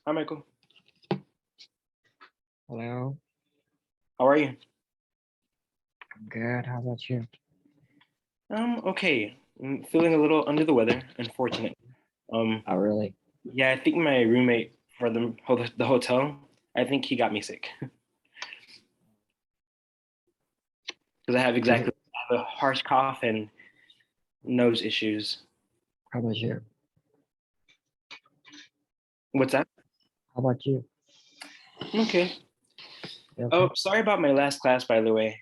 Hi, Michael. Hello, How are you? I'm good. How about you? Okay. I'm feeling a little under the weather, unfortunately. Um, Oh, really? yeah, I think my roommate for the hotel, I think he got me sick because Is it? I have a harsh cough and nose issues. How about you? What's that? How about you? Okay. You Oh, okay? sorry about my last class, by the way.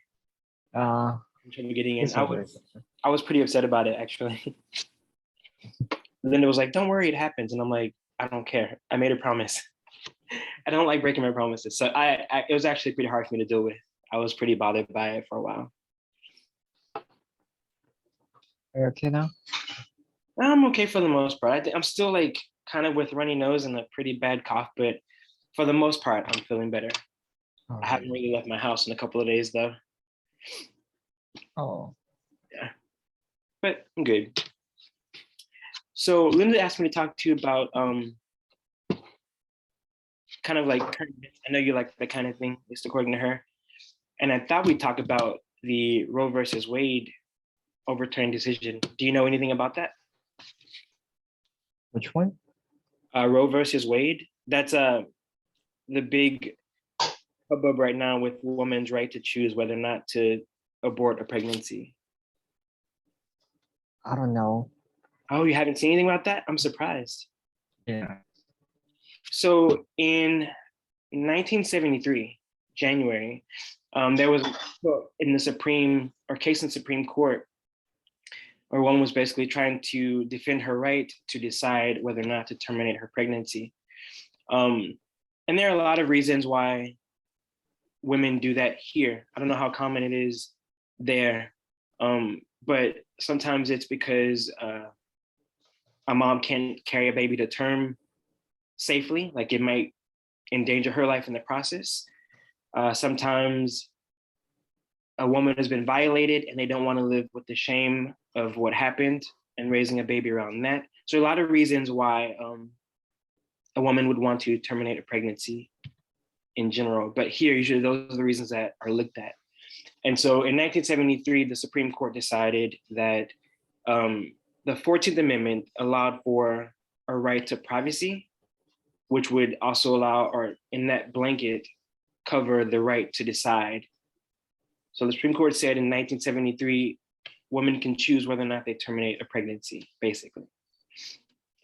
Uh, In terms of getting in, it's okay. I was pretty upset about it actually. Then it was like, "Don't worry, it happens," and I'm like, "I don't care. I made a promise. I don't like breaking my promises." So it was actually pretty hard for me to deal with. I was pretty bothered by it for a while. Are you okay now? I'm okay for the most part. I'm still like kind of with runny nose and a pretty bad cough, but for the most part, I'm feeling better. Oh, I haven't really? really left my house in a couple of days though. Oh, Yeah, but I'm good. So Linda asked me to talk to you about kind of like current events. I know you like that kind of thing, at least according to her. And I thought we'd talk about the Roe versus Wade overturning decision. Do you know anything about that? which one? Roe versus Wade. That's the big hubbub right now with women's right to choose whether or not to abort a pregnancy. I don't know. Oh, you haven't seen anything about that? I'm surprised. Yeah. So in 1973, January, there was in the Supreme or case in Supreme Court, where one was basically trying to defend her right to decide whether or not to terminate her pregnancy. Um, and there are a lot of reasons why women do that here. I don't know how common it is there, but sometimes it's because a mom can't carry a baby to term safely, like it might endanger her life in the process. Sometimes a woman has been violated and they don't want to live with the shame of what happened and raising a baby around that. So a lot of reasons why a woman would want to terminate a pregnancy in general. But here, usually those are the reasons that are looked at. And so in 1973, the Supreme Court decided that the 14th Amendment allowed for a right to privacy, which would also allow, or in that blanket, cover the right to decide. So the Supreme Court said in 1973, women can choose whether or not they terminate a pregnancy, basically.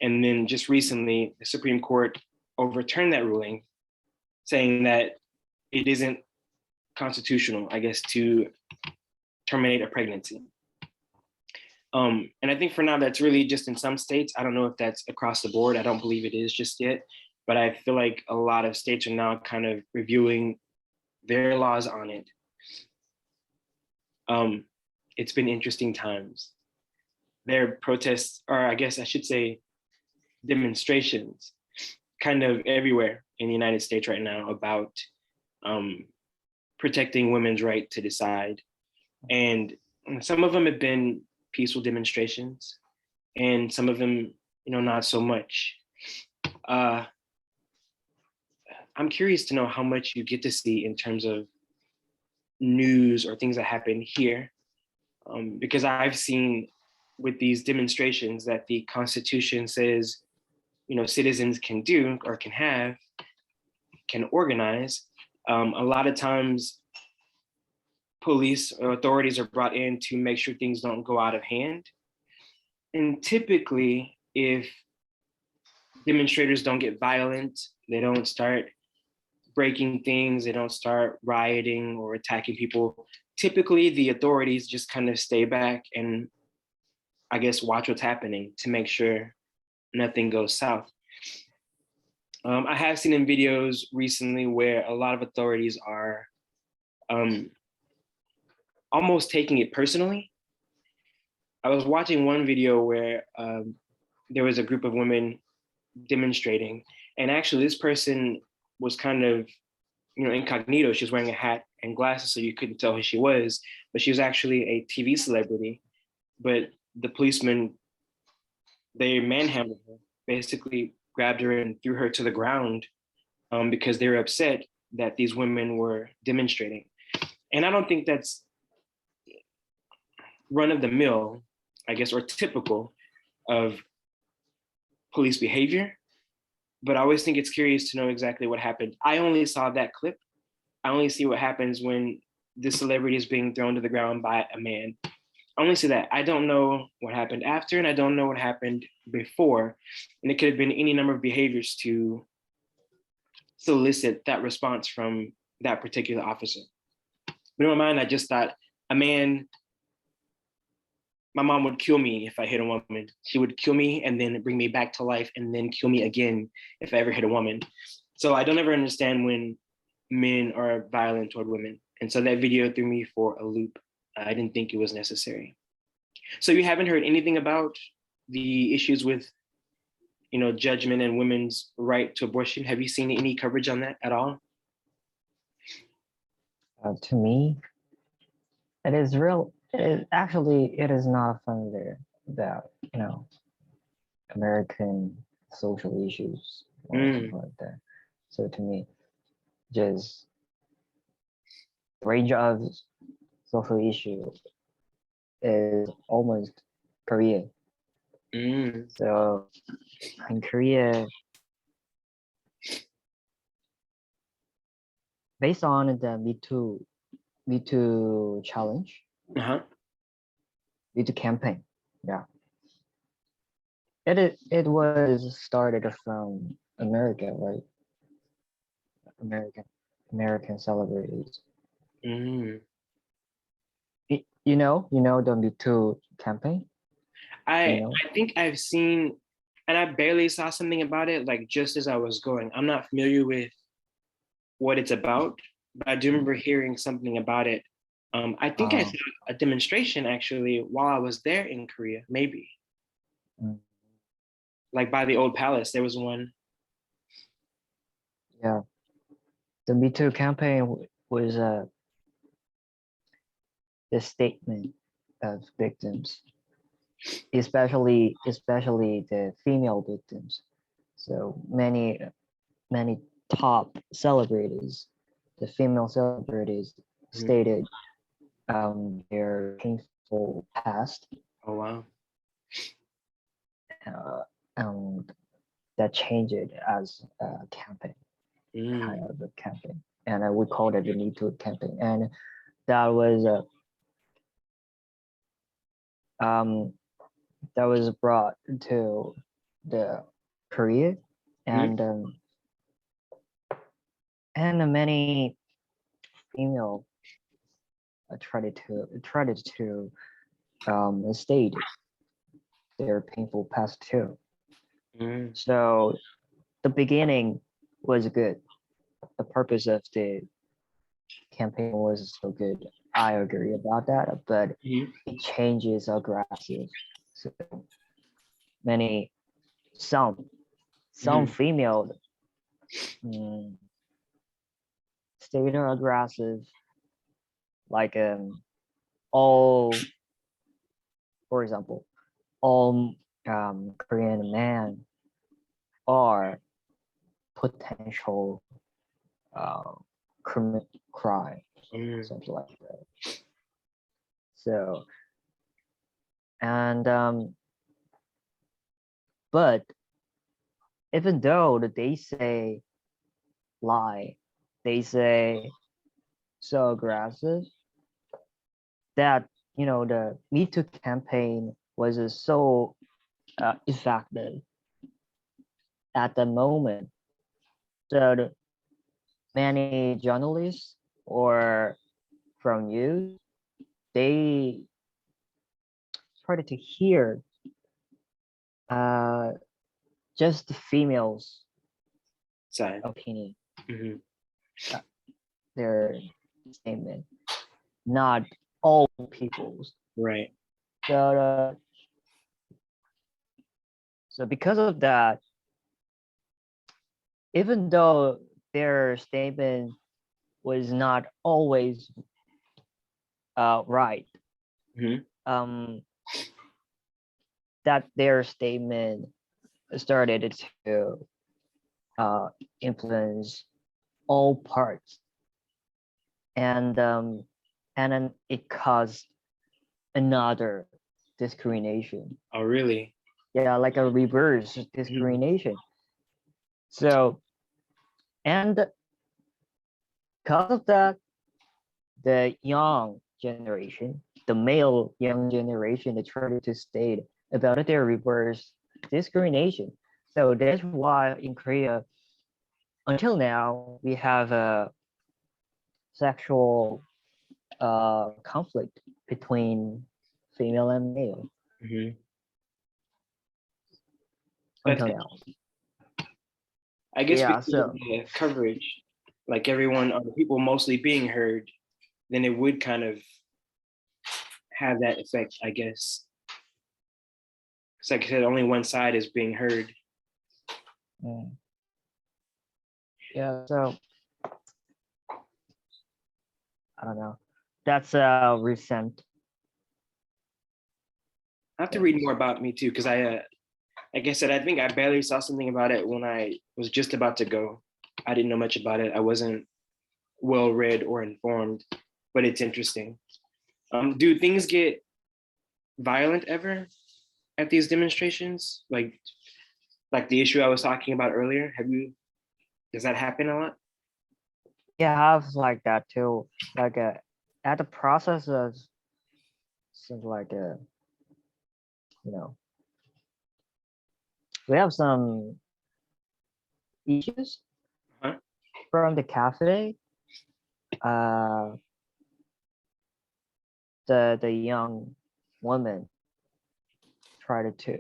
And then just recently, the Supreme Court overturned that ruling, saying that it isn't constitutional, I guess, to terminate a pregnancy. And I think for now, that's really just in some states. I don't know if that's across the board. I don't believe it is just yet. But I feel like a lot of states are now kind of reviewing their laws on it. It's been interesting times. There are protests, or I guess I should say demonstrations, kind of everywhere in the United States right now about um, protecting women's right to decide. And some of them have been peaceful demonstrations, and some of them, not so much. Uh, I'm curious to know how much you get to see in terms of news or things that happen here, because I've seen with these demonstrations that the Constitution says, citizens can do or can organize. A lot of times, police or authorities are brought in to make sure things don't go out of hand. And typically, if demonstrators don't get violent, they don't start breaking things, they don't start rioting or attacking people. Typically, the authorities just kind of stay back and I guess watch what's happening to make sure nothing goes south. I have seen in videos recently where a lot of authorities are um, almost taking it personally. I was watching one video where there was a group of women demonstrating, and actually, this person was kind of incognito. She was wearing a hat and glasses, so you couldn't tell who she was. But she was actually a TV celebrity. But the policemen, they manhandled her, basically grabbed her and threw her to the ground because they were upset that these women were demonstrating. And I don't think that's run of the mill, I guess, or typical of police behavior. But I always think it's curious to know exactly what happened. I only saw that clip. I only see what happens when the celebrity is being thrown to the ground by a man. I only see that. I don't know what happened after, and I don't know what happened before. And it could have been any number of behaviors to solicit that response from that particular officer. But in my mind, I just thought a man, my mom would kill me if I hit a woman. She would kill me and then bring me back to life and then kill me again if I ever hit a woman. So I don't ever understand when men are violent toward women. And so that video threw me for a loop. I didn't think it was necessary. So you haven't heard anything about the issues with, judgment and women's right to abortion? Have you seen any coverage on that at all? To me, it is real. It is not familiar about American social issues or something like that. So to me, just range of social issue is almost Korea. So in Korea, based on the Me Too challenge, Me Too campaign, yeah, it was started from America, right? American celebrities. You know the Me Too campaign. I think I've seen, and I barely saw something about it, like just as I was going. I'm not familiar with what it's about, but I do remember hearing something about it. I think I saw a demonstration actually while I was there in Korea, maybe. Like by the old palace, there was one. Yeah, the Me Too campaign was the statement of victims, especially the female victims. So many top celebrities, the female celebrities, stated their painful past. Oh wow. And that changed it as a campaign, kind of a campaign, and we called it the Me Too campaign. And that was brought to the Korea, and many female tried to state their painful past too. So the beginning was good. The purpose of the campaign was so good. I agree about that, but it changes aggressive. So some female stayed aggressive, like all, for example, all Korean men are potential crime, something like that. So, and but even though they say lie, they say so aggressive that the Me Too campaign was so effective at the moment. So many journalists or from news, they started to hear just the females' side opinion, their statement, not all people's. Right. So because of that, even though their statement was not always right, that their statement started to influence all parts, and then it caused another discrimination. Oh, really? Yeah, like a reverse discrimination. So, and because of that, the young generation, the male young generation, they tried to state about their reverse discrimination. So that's why in Korea, until now, we have a sexual conflict between female and male That's, until now. I guess Yeah, because of so the coverage, like everyone, or the people mostly being heard, then it would kind of have that effect, I guess. It's like I said, only one side is being heard. yeah, so I don't know. That's recent. I have to read more about Me Too because like I said, I think I barely saw something about it when I was just about to go. I didn't know much about it. I wasn't well read or informed, but it's interesting. Do things get violent ever at these demonstrations? Like the issue I was talking about earlier. Does that happen a lot? Yeah, I have like that too. Like at the process of seems like you know, we have some issues Huh? from the cafe. Uh, the young woman tried to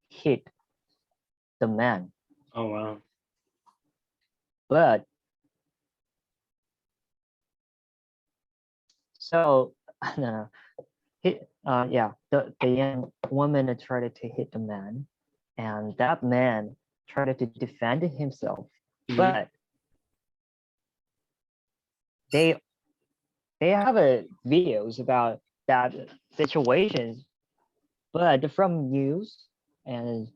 hit the man, Oh wow. but so no, hit yeah, the young woman tried to hit the man, and that man tried to defend himself, but they they have videos about that situations, but from news and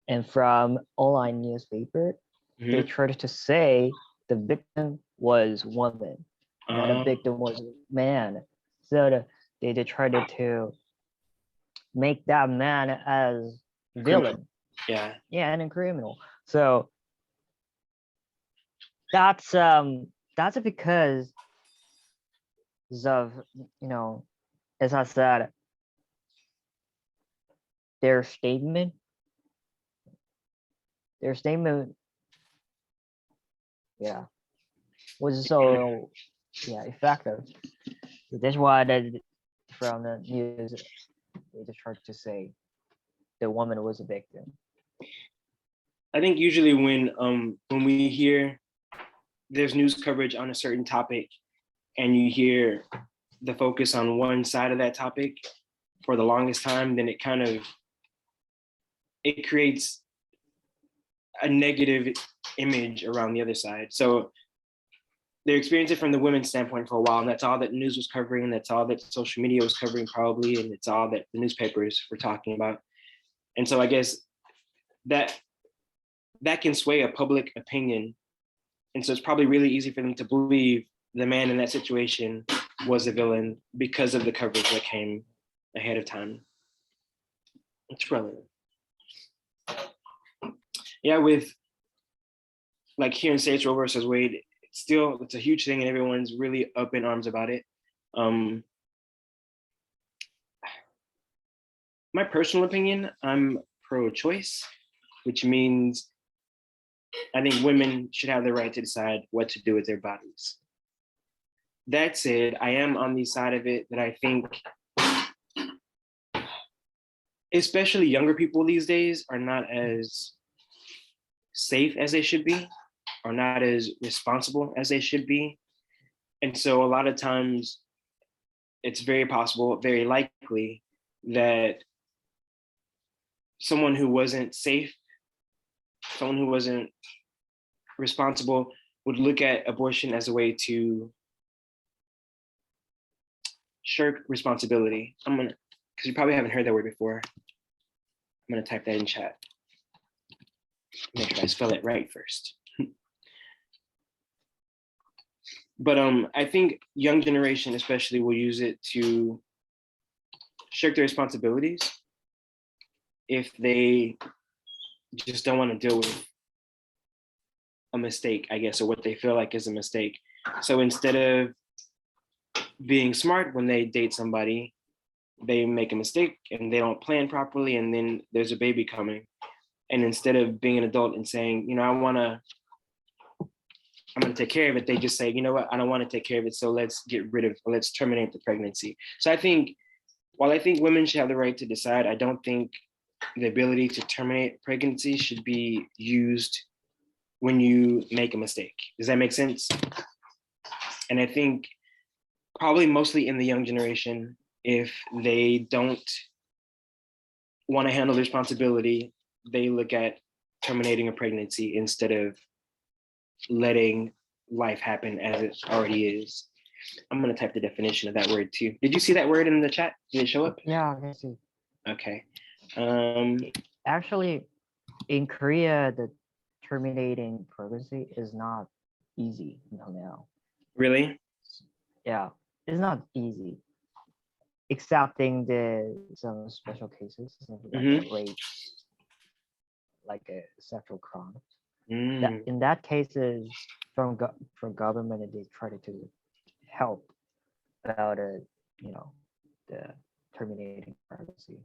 and from online newspaper, they tried to say the victim was woman, not the victim was man. So they tried to make that man as villain, Yeah. yeah, and a criminal. So that's because of, you know, as I said, their statement their statement yeah was so effective. That's why from the news they just tried to say the woman was a victim. I think usually when we hear there's news coverage on a certain topic and you hear the focus on one side of that topic for the longest time, then it creates a negative image around the other side. So they experienced it from the women's standpoint for a while, and that's all that news was covering, and that's all that social media was covering probably, and it's all that the newspapers were talking about. And so I guess that can sway a public opinion. And so it's probably really easy for them to believe the man in that situation was a villain because of the coverage that came ahead of time. It's relevant. Yeah, with like here in States Roe versus Wade, it's a huge thing and everyone's really up in arms about it. My personal opinion, I'm pro-choice, which means I think women should have the right to decide what to do with their bodies. That said, I am on the side of it that I think especially younger people these days are not as safe as they should be, or not as responsible as they should be. And so a lot of times it's very possible, very likely that someone who wasn't safe, someone who wasn't responsible would look at abortion as a way to shirk responsibility. Because you probably haven't heard that word before. I'm gonna type that in chat. Make sure I spell it right first. But I think young generation especially will use it to shirk their responsibilities if they just don't want to deal with a mistake, I guess, or what they feel like is a mistake. So instead of being smart when they date somebody, they make a mistake and they don't plan properly, and then there's a baby coming. And instead of being an adult and saying, you know, I'm gonna take care of it, they just say, you know what, I don't want to take care of it, so let's terminate the pregnancy. So I think, while I think women should have the right to decide, I don't think the ability to terminate pregnancy should be used when you make a mistake. Does that make sense? And I think probably mostly in the young generation, if they don't want to handle the responsibility, they look at terminating a pregnancy instead of letting life happen as it already is. I'm going to type the definition of that word too. Did you see that word in the chat? Did it show up? Yeah, I can see. Okay. Actually, in Korea, the terminating pregnancy is not easy until now. Really? Yeah, it's not easy, excepting some special cases, something like a rape, like a sexual crime. That in that cases, from government, they try to help about the terminating pregnancy.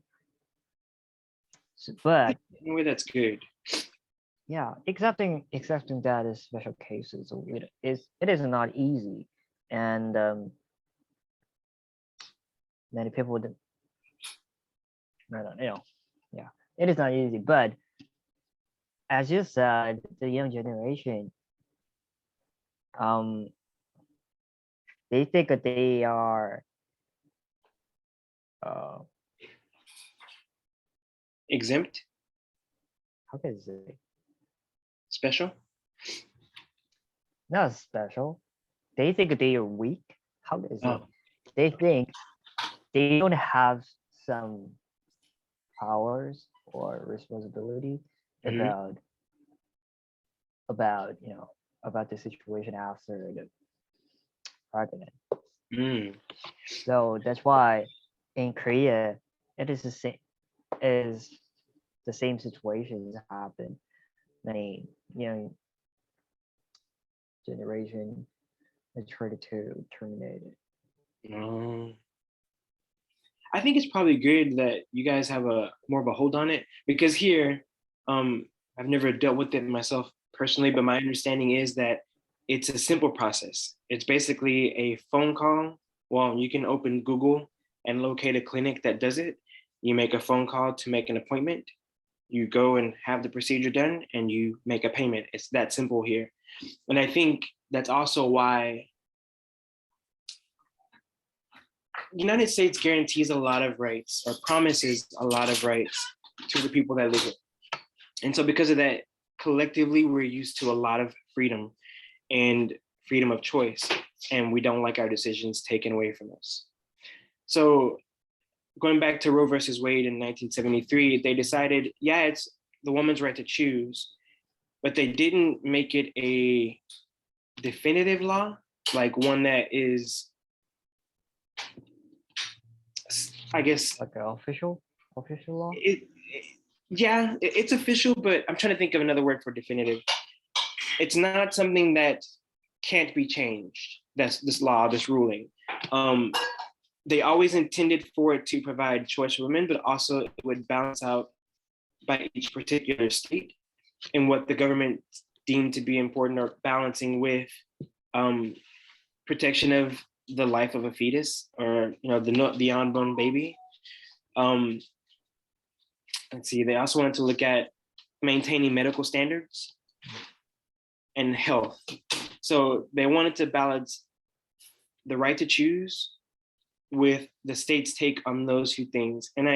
So, but In a way, that's good. yeah, accepting that is special cases. It is not easy, and many people don't, yeah, it is not easy. But as you said, the young generation, they think that they are Exempt? how can I say? Special? Not special. They think they are weak. How is it? Oh. They think they don't have some powers or responsibility about the situation after the pregnant. So that's why in Korea it is the same situations happen. Many young generation is try to terminate it. I think it's probably good that you guys have a more of a hold on it, because here, I've never dealt with it myself personally, but my understanding is that it's a simple process. It's basically a phone call. Well, you can open Google and locate a clinic that does it. You make a phone call to make an appointment. You go and have the procedure done and you make a payment. It's that simple here. And I think that's also why the United States guarantees a lot of rights, or promises a lot of rights to the people that live here. And so because of that, collectively, we're used to a lot of freedom and freedom of choice, and we don't like our decisions taken away from us. So going back to Roe versus Wade in 1973, they decided, yeah, it's the woman's right to choose, but they didn't make it a definitive law, like one that is, I guess, like an official law. It's official, but I'm trying to think of another word for definitive. It's not something that can't be changed. That's this law, this ruling. They always intended for it to provide choice for women, but also it would balance out by each particular state and what the government deemed to be important, or balancing with protection of the life of a fetus, or the unborn baby. Let's see, they also wanted to look at maintaining medical standards and health. So they wanted to balance the right to choose with the state's take on those two things. And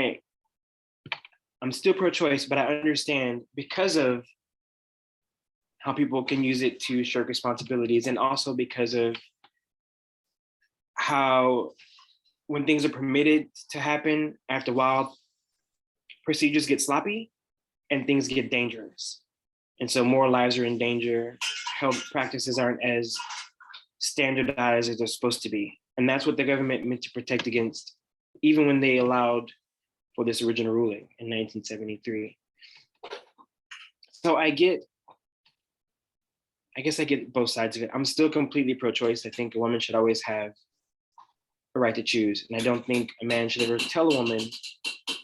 I'm still pro-choice, but I understand because of how people can use it to shirk responsibilities, and also because of how when things are permitted to happen, after a while, procedures get sloppy and things get dangerous. And so more lives are in danger. Health practices aren't as standardized as they're supposed to be. And that's what the government meant to protect against, even when they allowed for this original ruling in 1973. So I guess I get both sides of it. I'm still completely pro-choice. I think a woman should always have a right to choose. And I don't think a man should ever tell a woman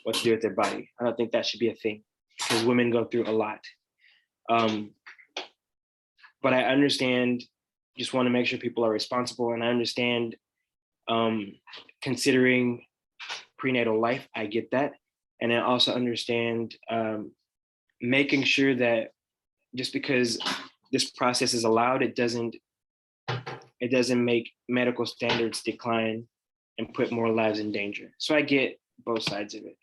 what to do with their body. I don't think that should be a thing, because women go through a lot. But I understand, just want to make sure people are responsible. And I understand considering prenatal life, I get that. And I also understand making sure that just because this process is allowed, it doesn't make medical standards decline and put more lives in danger. So I get both sides of it.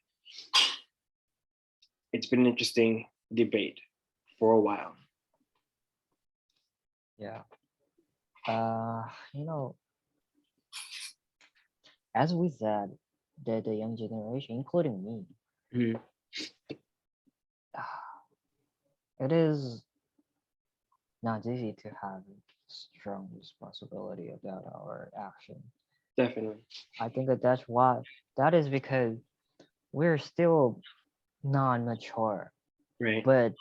It's been an interesting debate for a while. Yeah. As we said, the young generation, including me, Mhm. it is not easy to have strong responsibility about our action. Definitely. I think that is because we're still non-mature, Right. but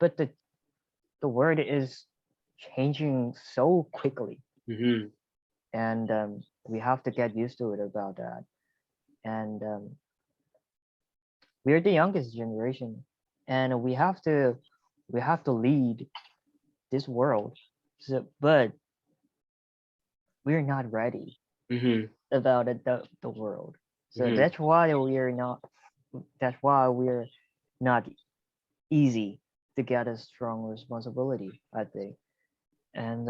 the world is changing so quickly, Mm-hmm. and we have to get used to it about that. And we're the youngest generation, and we have to lead this world. So, but we're not ready Mm-hmm. about the world. So Mm-hmm. that's why we're not easy to get a strong responsibility, I think. And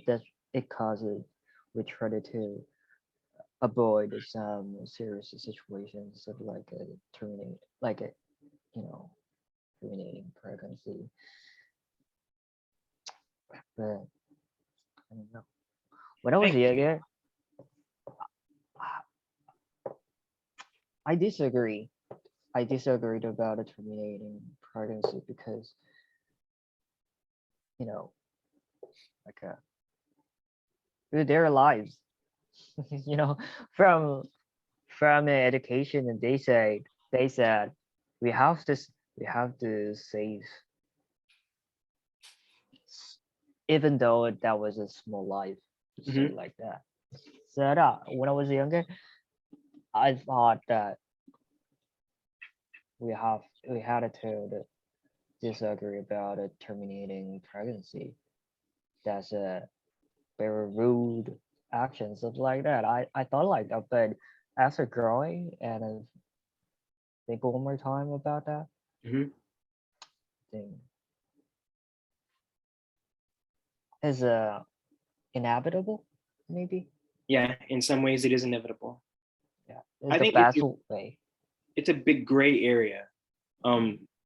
that it causes we try to avoid some serious situations of like a you know terminating pregnancy. But I don't know. When I was younger, I disagree. I disagreed about terminating pregnancy because you know like their lives. you know from education, and they said we have to we have to save, even though that was a small life, to say Mm-hmm. like that. So when I was younger, I thought that we had to disagree about terminating pregnancy. That's a very rude action, something like that. I thought like that, but after growing and think one more time about that, Mm-hmm. thing is inevitable, maybe. Yeah, in some ways it is inevitable. Yeah, I it's the think best way. it's a big gray area,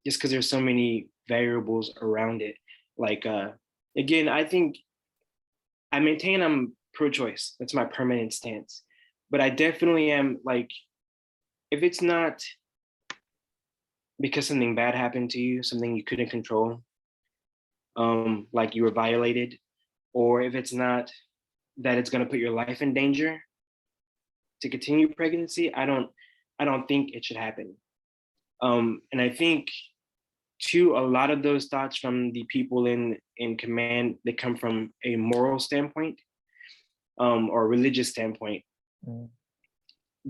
just because there's so many variables around it. Like again, I think I maintain I'm pro-choice. That's my permanent stance. But I definitely am like, if it's not because something bad happened to you, something you couldn't control, like you were violated, or if it's not that it's going to put your life in danger to continue pregnancy, I don't think it should happen. And I think too, a lot of those thoughts from the people in command, they come from a moral standpoint, or religious standpoint, Mm.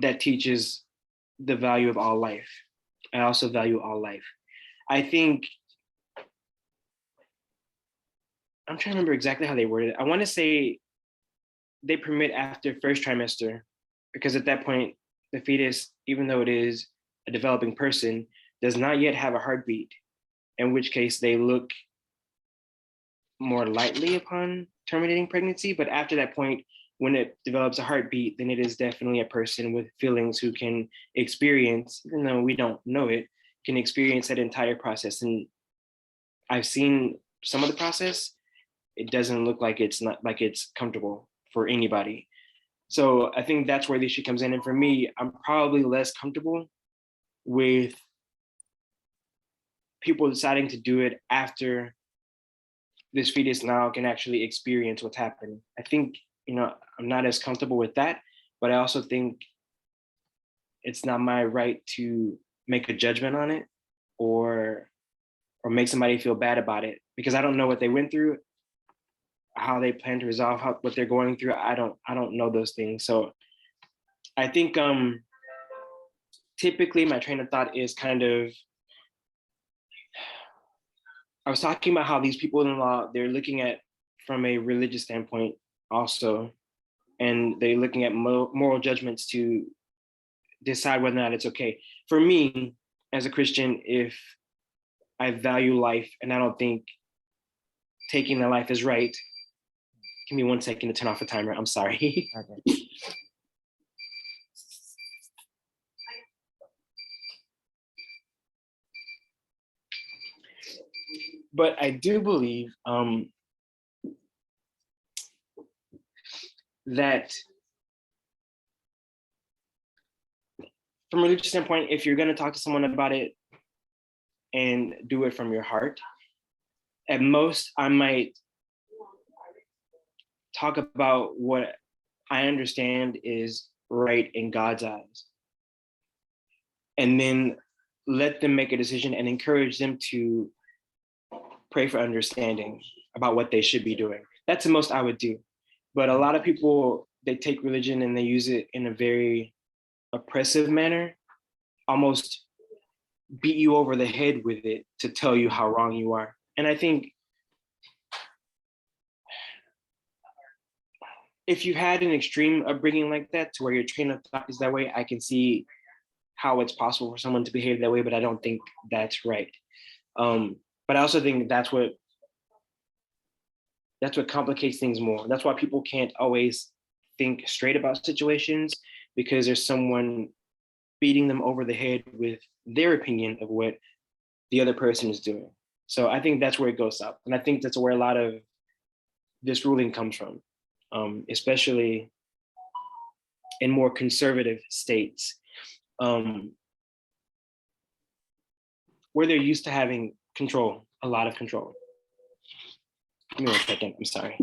that teaches the value of all life. I also value all life. I think I'm trying to remember exactly how they worded it. I want to say they permit after first trimester, because at that point, the fetus, even though it is a developing person, does not yet have a heartbeat, in which case they look more lightly upon terminating pregnancy. But after that point, when it develops a heartbeat, then it is definitely a person with feelings who can experience, even though we don't know it, can experience that entire process. And I've seen some of the process. It doesn't look like it's not like it's comfortable for anybody. So I think that's where the issue comes in. And for me, I'm probably less comfortable with people deciding to do it after this fetus now can actually experience what's happening. I think, I'm not as comfortable with that, but I also think it's not my right to make a judgment on it or make somebody feel bad about it, because I don't know what they went through, how they plan to resolve what they're going through. I don't know those things. So I think typically my train of thought is kind of, I was talking about how these people in law, they're looking at from a religious standpoint also, and they're looking at moral judgments to decide whether or not it's okay. For me, as a Christian, if I value life and I don't think taking the life is right, give me 1 second to turn off the timer. I'm sorry. Okay. But I do believe that from a religious standpoint, if you're going to talk to someone about it and do it from your heart, at most, I might talk about what I understand is right in God's eyes, and then let them make a decision and encourage them to pray for understanding about what they should be doing. That's the most I would do. But a lot of people, they take religion and they use it in a very oppressive manner, almost beat you over the head with it to tell you how wrong you are. And I think if you had an extreme upbringing like that, to where your train of thought is that way, I can see how it's possible for someone to behave that way, but I don't think that's right. But I also think that's what complicates things more. That's why people can't always think straight about situations, because there's someone beating them over the head with their opinion of what the other person is doing. So I think that's where it goes up. And I think that's where a lot of this ruling comes from, especially in more conservative states, where they're used to having control, a lot of control. Give me 1 second, I'm sorry.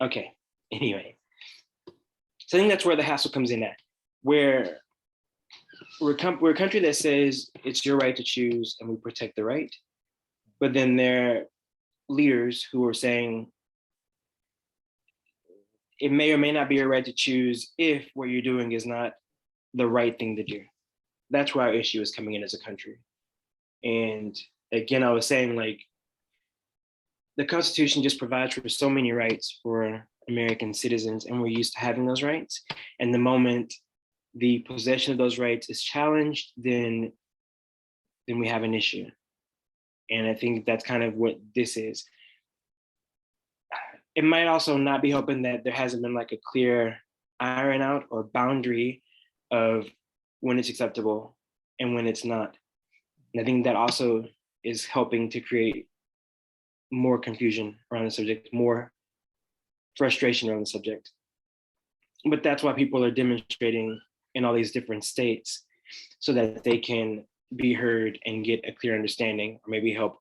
Okay, anyway. So I think that's where the hassle comes in at, where we're a country that says it's your right to choose and we protect the right. But then there are leaders who are saying it may or may not be your right to choose if what you're doing is not the right thing to do. That's where our issue is coming in as a country. And again, I was saying, like, the Constitution just provides for so many rights for American citizens, and we're used to having those rights. And the moment the possession of those rights is challenged, then we have an issue. And I think that's kind of what this is. It might also not be helping that there hasn't been like a clear iron out or boundary of when it's acceptable and when it's not. And I think that also is helping to create more confusion around the subject, more frustration around the subject. But that's why people are demonstrating in all these different states, so that they can be heard and get a clear understanding, or maybe help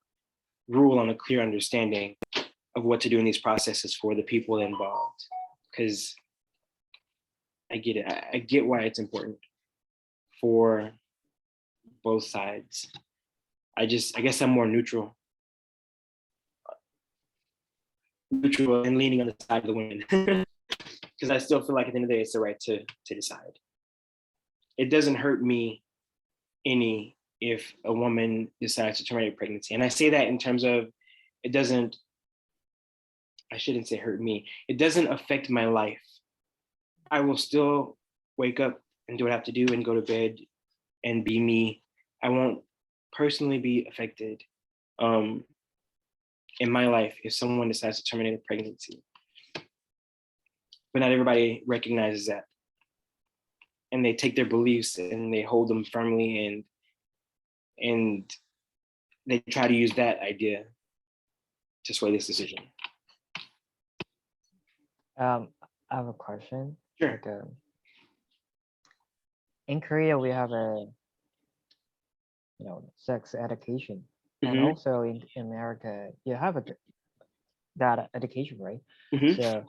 rule on a clear understanding of what to do in these processes for the people involved. Because I get it. I get why it's important for both sides. I guess I'm more neutral and leaning on the side of the women, because I still feel like at the end of the day, it's the right to decide. It doesn't hurt me any if a woman decides to terminate pregnancy. And I say that in terms of, I shouldn't say hurt me. It doesn't affect my life. I will still wake up and do what I have to do and go to bed and be me. I won't personally be affected in my life if someone decides to terminate a pregnancy. But not everybody recognizes that. And they take their beliefs and they hold them firmly, and and they try to use that idea to sway this decision. I have a question. Sure. Like, in Korea, we have sex education, and Mhm. also in America, you have that education, right? Mhm. So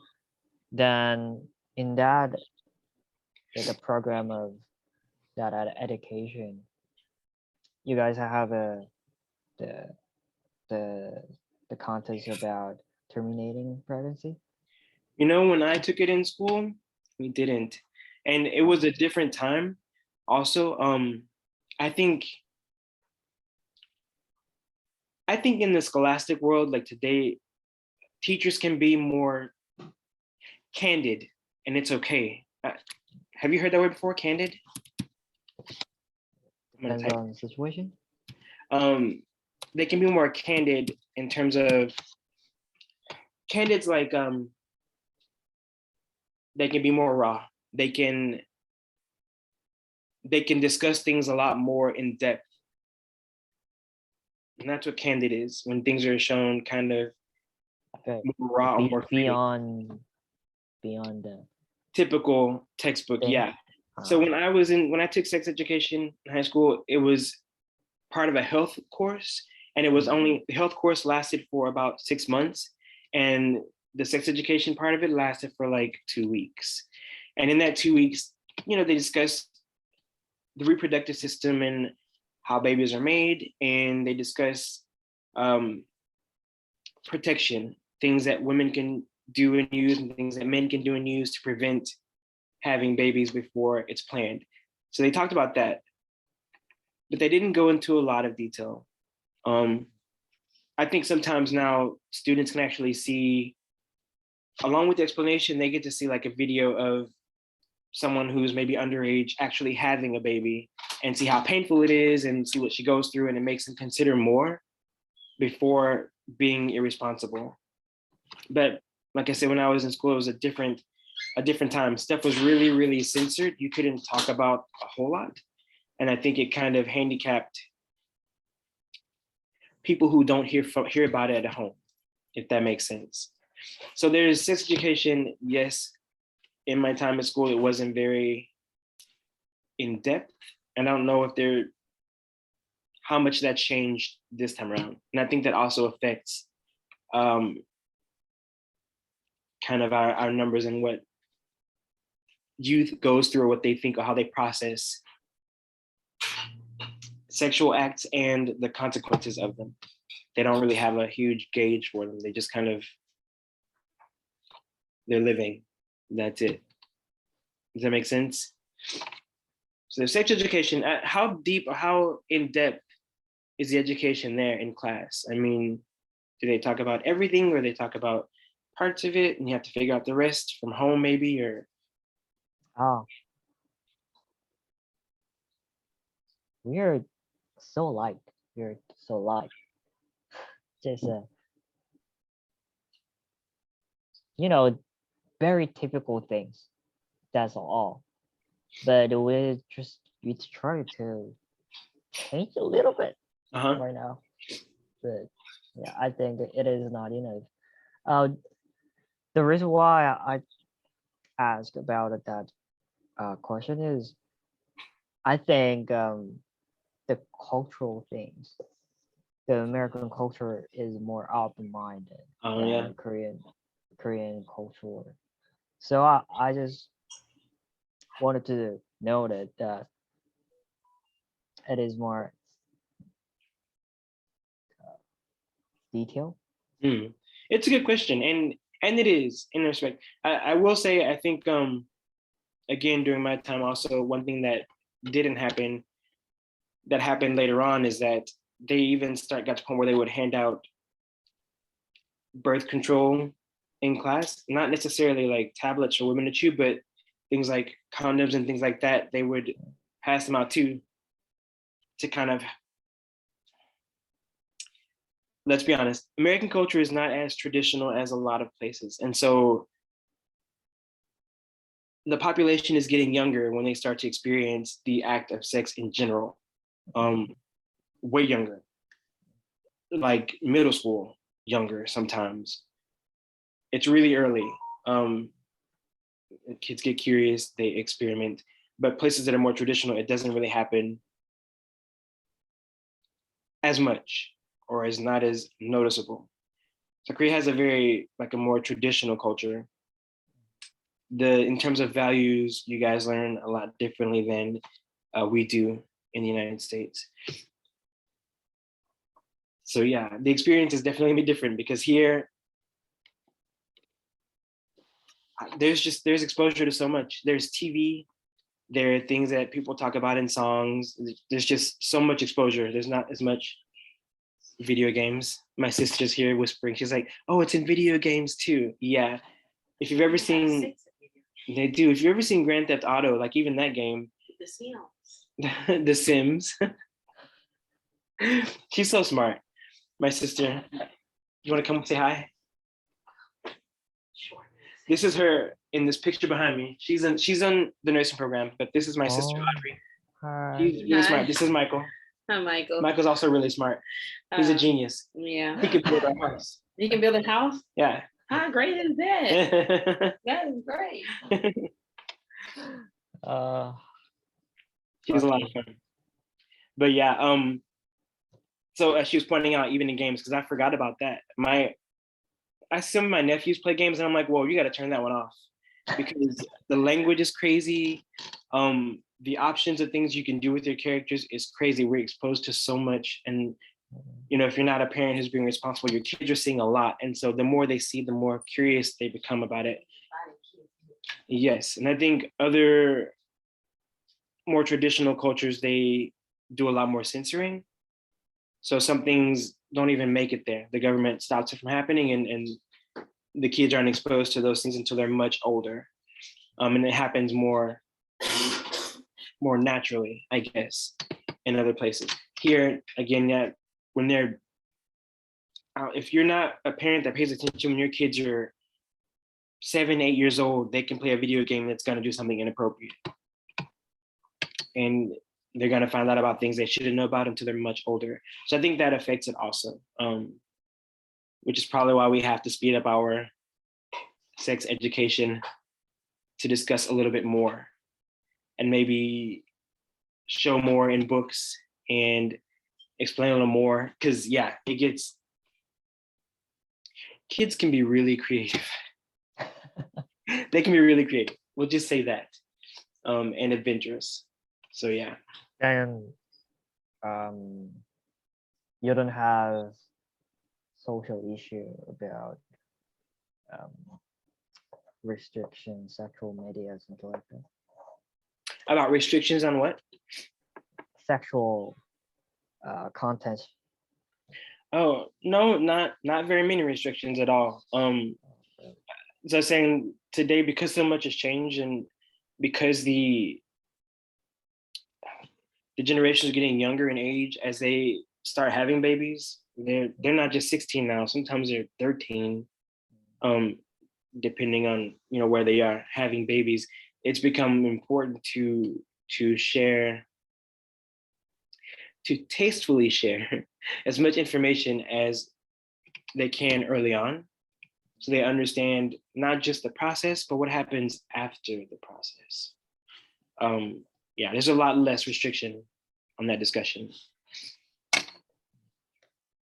then in that the program of that education, you guys have the the the contest about terminating pregnancy. You know, when I took it in school, we didn't, and it was a different time. Also, I think I think in the scholastic world, like today, teachers can be more candid, and it's okay. Have you heard that word before? Candid. I'm gonna Depends type. on the situation. They can be more candid in terms of candid's like they can be more raw. They can discuss things a lot more in depth. And that's what candid is, when things are shown kind of Okay. more raw or more freely. Beyond the Typical textbook, thing. yeah. So when I took sex education in high school, it was part of a health course, and it was only the health course lasted for about 6 months, and the sex education part of it lasted for like 2 weeks. And in that 2 weeks, they discussed the reproductive system and how babies are made, and they discuss um, protection, things that women can do and use, and things that men can do and use to prevent having babies before it's planned. So they talked about that, but they didn't go into a lot of detail. Um, I think sometimes now students can actually see, along with the explanation, they get to see like a video of someone who's maybe underage actually having a baby and see how painful it is and see what she goes through, and it makes them consider more before being irresponsible. But like I said, when I was in school, it was a different time. Stuff was really, really censored. You couldn't talk about a whole lot. And I think it kind of handicapped people who don't hear about it at home, if that makes sense. So there's sex education, yes. In my time at school, it wasn't very in depth. And I don't know how much that changed this time around. And I think that also affects kind of our numbers and what youth goes through, or what they think, or how they process sexual acts and the consequences of them. They don't really have a huge gauge for them. They just kind of, they're living. That's it. Does that make sense? So sex education, how deep or how in depth is the education there in class? I mean, do they talk about everything, or they talk about parts of it and you have to figure out the rest from home maybe? Or Oh, we're so alike. We're so alike. Just very typical things. That's all. But we try to change a little bit uh-huh. right now. But yeah, I think it is not enough. Uh, the reason why I asked about that question is I think the cultural things, the American culture is more open-minded Oh than yeah. the Korean culture. So I just wanted to note that it is more detailed. Hmm. It's a good question, and it is in respect. I will say, I think again during my time also, one thing that didn't happen that happened later on is that they even got to the point where they would hand out birth control in class, not necessarily like tablets for women to chew, but things like condoms and things like that. They would pass them out too, to kind of, let's be honest, American culture is not as traditional as a lot of places. And so the population is getting younger when they start to experience the act of sex in general. Um, way younger, like middle school younger sometimes. It's really early. Kids get curious, they experiment, but places that are more traditional, it doesn't really happen as much or is not as noticeable. So Korea has a very like a more traditional culture. In terms of values, you guys learn a lot differently than we do in the United States. So yeah, the experience is definitely gonna be different because here there's exposure to so much. There's TV, there are things that people talk about in songs. There's just so much exposure. There's not as much video games. My sister's here whispering. She's like, "Oh, it's in video games too." Yeah. If you've ever seen, they do. If you've ever seen Grand Theft Auto, like even that game, The Sims. The Sims. She's so smart. My sister. You want to come say hi? Sure. This is her in this picture behind me. She's on the nursing program, but this is my sister Audrey. Hi. She's really Hi. smart. This is Michael. Hi, Michael. Michael's also really smart. He's a Uh, genius. Yeah. He could build our house. You can build a house? Yeah. How great is that? That is great. She's a lot of fun. But yeah, so as she was pointing out, even in games, because I forgot about that. I see some of my nephews play games, and I'm like, whoa, you got to turn that one off because the language is crazy. The options of things you can do with your characters is crazy. We're exposed to so much, and if you're not a parent who's being responsible, your kids are seeing a lot, and so the more they see, the more curious they become about it. Yes, and I think other more traditional cultures, they do a lot more censoring. So some things don't even make it there. The government stops it from happening, and the kids aren't exposed to those things until they're much older. And it happens more naturally, I guess, in other places. Here, again, yeah, when they're if you're not a parent that pays attention when your kids are 7, 8 years old, they can play a video game that's going to do something inappropriate. And they're going to find out about things they shouldn't know about until they're much older. So I think that affects it also, which is probably why we have to speed up our sex education to discuss a little bit more and maybe show more in books and explain a little more. Because yeah, kids can be really creative. They can be really creative. We'll just say that, and adventurous. So yeah. And you don't have social issue about restrictions, sexual media, something like that. About restrictions on what? Sexual content. Oh no, not very many restrictions at all. As I was saying today, because so much has changed, and because the generation is getting younger in age as they start having babies, they're not just 16 now. Sometimes they're 13, depending on where they are having babies. It's become important to share, to tastefully share as much information as they can early on, so they understand not just the process, but what happens after the process. Yeah, there's a lot less restriction on that discussion.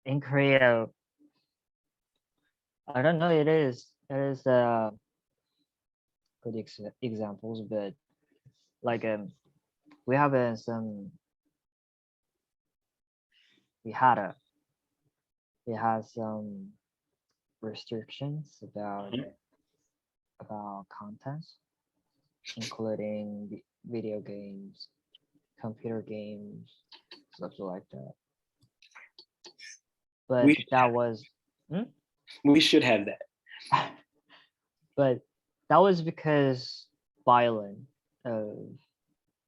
In Korea, I don't know, it is good examples, but like we have we had some restrictions about contents, including video games, computer games, something like that. But that was we should have that. but that was because violent of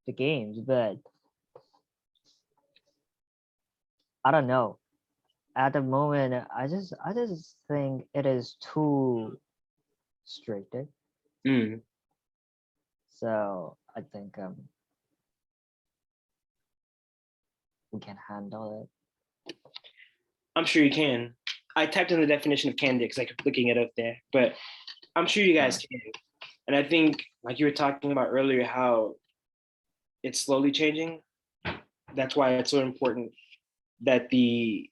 the games. But I don't know. At the moment, I just think it is too strict. So I think we can handle it. I'm sure you can. I typed in the definition of candid because I kept looking it up there, but I'm sure you guys can. And I think, like you were talking about earlier, how it's slowly changing. That's why it's so important that the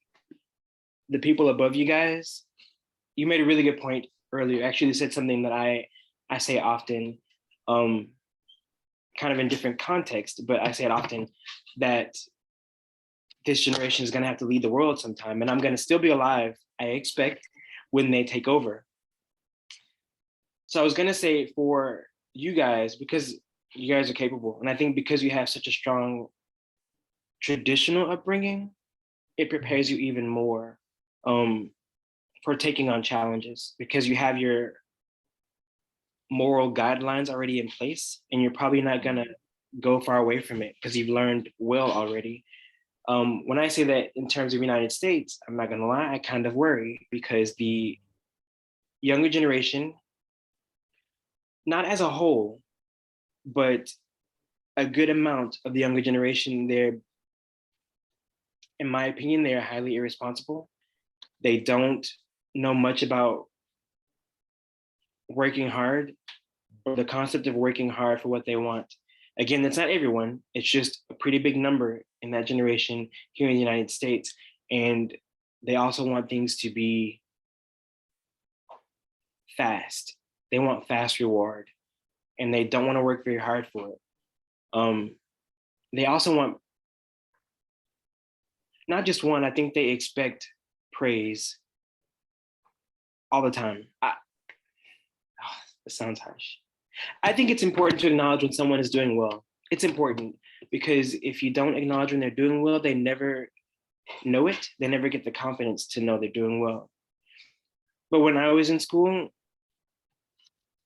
people above you guys, you made a really good point earlier. Actually, you said something that I say often, kind of in different contexts, but I say it often, that this generation is going to have to lead the world sometime, and I'm going to still be alive, I expect, when they take over. So I was going to say, for you guys, because you guys are capable, and I think because you have such a strong traditional upbringing, it prepares you even more for taking on challenges, because you have your moral guidelines already in place, and you're probably not going to go far away from it because you've learned well already. When I say that in terms of United States, I'm not gonna lie, I kind of worry, because the younger generation, not as a whole, but a good amount of the younger generation, they're, in my opinion, they are highly irresponsible. They don't know much about working hard, or the concept of working hard for what they want. Again, that's not everyone. It's just a pretty big number in that generation here in the United States. And they also want things to be fast. They want fast reward, and they don't want to work very hard for it. They also want not just one, I think they expect praise all the time. It sounds harsh. I think it's important to acknowledge when someone is doing well. It's important, because if you don't acknowledge when they're doing well, they never know it. They never get the confidence to know they're doing well. But when I was in school,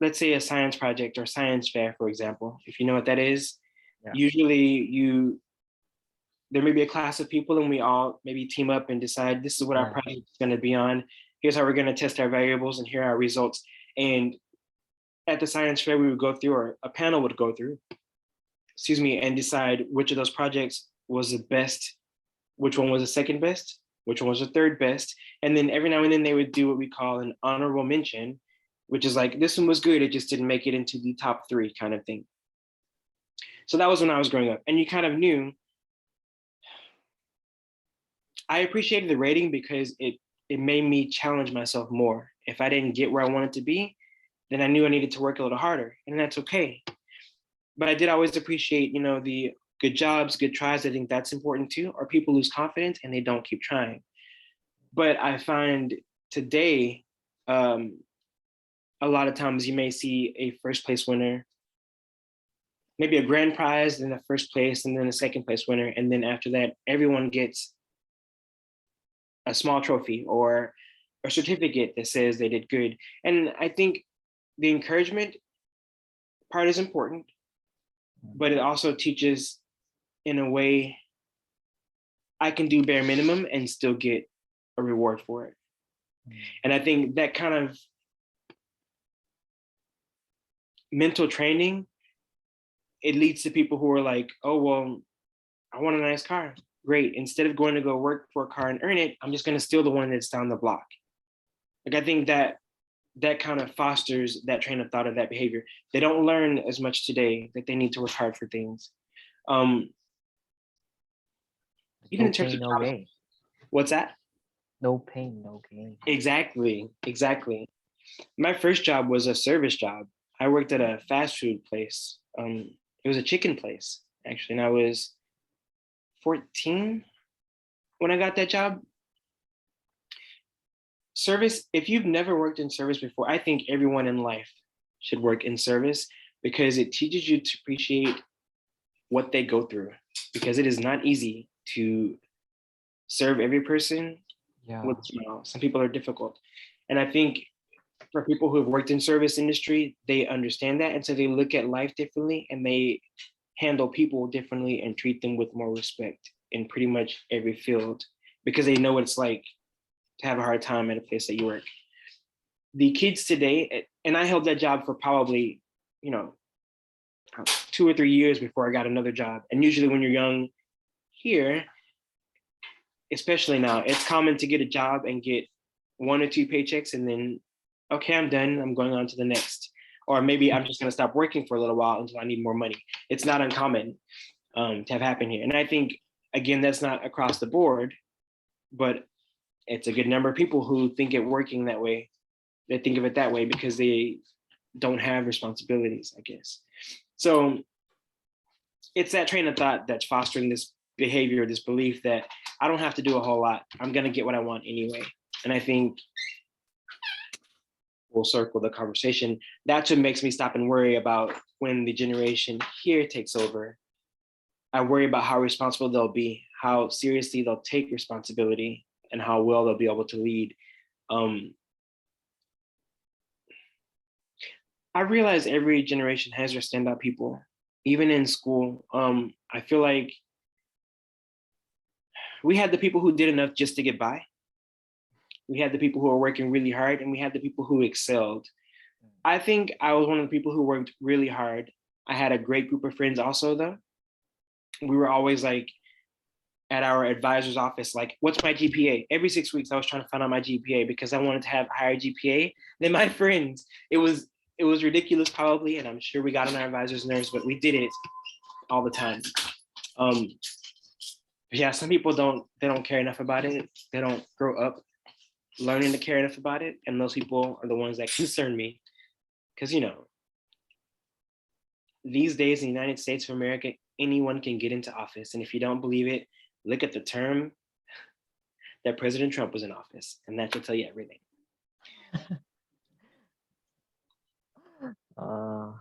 let's say a science project or science fair, for example, if you know what that is, Yeah. usually there may be a class of people, and we all maybe team up and decide, this is what our Yeah. project is going to be on. Here's how we're going to test our variables, and here are our results. And at the science fair, we would go through, or a panel would go through, and decide which of those projects was the best, which one was the second best, which one was the third best. And then every now and then they would do what we call an honorable mention, which is like, this one was good, it just didn't make it into the top 3 kind of thing. So that was when I was growing up. And you kind of knew, I appreciated the rating because it made me challenge myself more. If I didn't get where I wanted to be, then I knew I needed to work a little harder, and that's okay. But I did always appreciate, the good jobs, good tries. I think that's important too. Or people lose confidence and they don't keep trying. But I find today, a lot of times you may see a first place winner, maybe a grand prize, then a first place, and then a second place winner. And then after that, everyone gets a small trophy or a certificate that says they did good. And I think the encouragement part is important, but it also teaches, in a way, I can do bare minimum and still get a reward for it. And I think that kind of mental training, it leads to people who are like, oh, well, I want a nice car. Great. Instead of going to go work for a car and earn it, I'm just going to steal the one that's down the block. Like, I think that kind of fosters that train of thought, of that behavior. They don't learn as much today that they need to work hard for things. Even in terms of no jobs. gain. What's that? No pain, no gain. Exactly. My first job was a service job. I worked at a fast food place. It was a chicken place, actually, and I was 14 when I got that job. Service, if you've never worked in service before, I think everyone in life should work in service, because it teaches you to appreciate what they go through, because it is not easy to serve every person with a smile. Some people are difficult. And I think for people who have worked in service industry, they understand that. And so they look at life differently, and they handle people differently and treat them with more respect in pretty much every field, because they know what it's like to have a hard time at a place that you work. The kids today, and I held that job for probably, 2 or 3 years before I got another job. And usually when you're young here, especially now, it's common to get a job and get 1 or 2 paychecks and then, okay, I'm done. I'm going on to the next. Or maybe I'm just going to stop working for a little while until I need more money. It's not uncommon to have happened here. And I think, again, that's not across the board, but it's a good number of people who think it working that way. They think of it that way because they don't have responsibilities, I guess. So it's that train of thought that's fostering this behavior, this belief that I don't have to do a whole lot. I'm going to get what I want anyway. And I think we'll circle the conversation. That's what makes me stop and worry about when the generation here takes over. I worry about how responsible they'll be, how seriously they'll take responsibility, and how well they'll be able to lead. I realize every generation has their standout people, even in school. I feel like we had the people who did enough just to get by. We had the people who are working really hard, and we had the people who excelled. I think I was one of the people who worked really hard. I had a great group of friends also, though. We were always like at our advisor's office, like, what's my GPA? Every 6 weeks, I was trying to find out my GPA because I wanted to have a higher GPA than my friends. It was ridiculous, probably, and I'm sure we got on our advisor's nerves, but we did it all the time. Yeah, some people don't care enough about it. They don't grow up learning to care enough about it, and those people are the ones that concern me, because these days in the United States of America, anyone can get into office, and if you don't believe it, look at the term that President Trump was in office, and that should tell you everything. Yeah.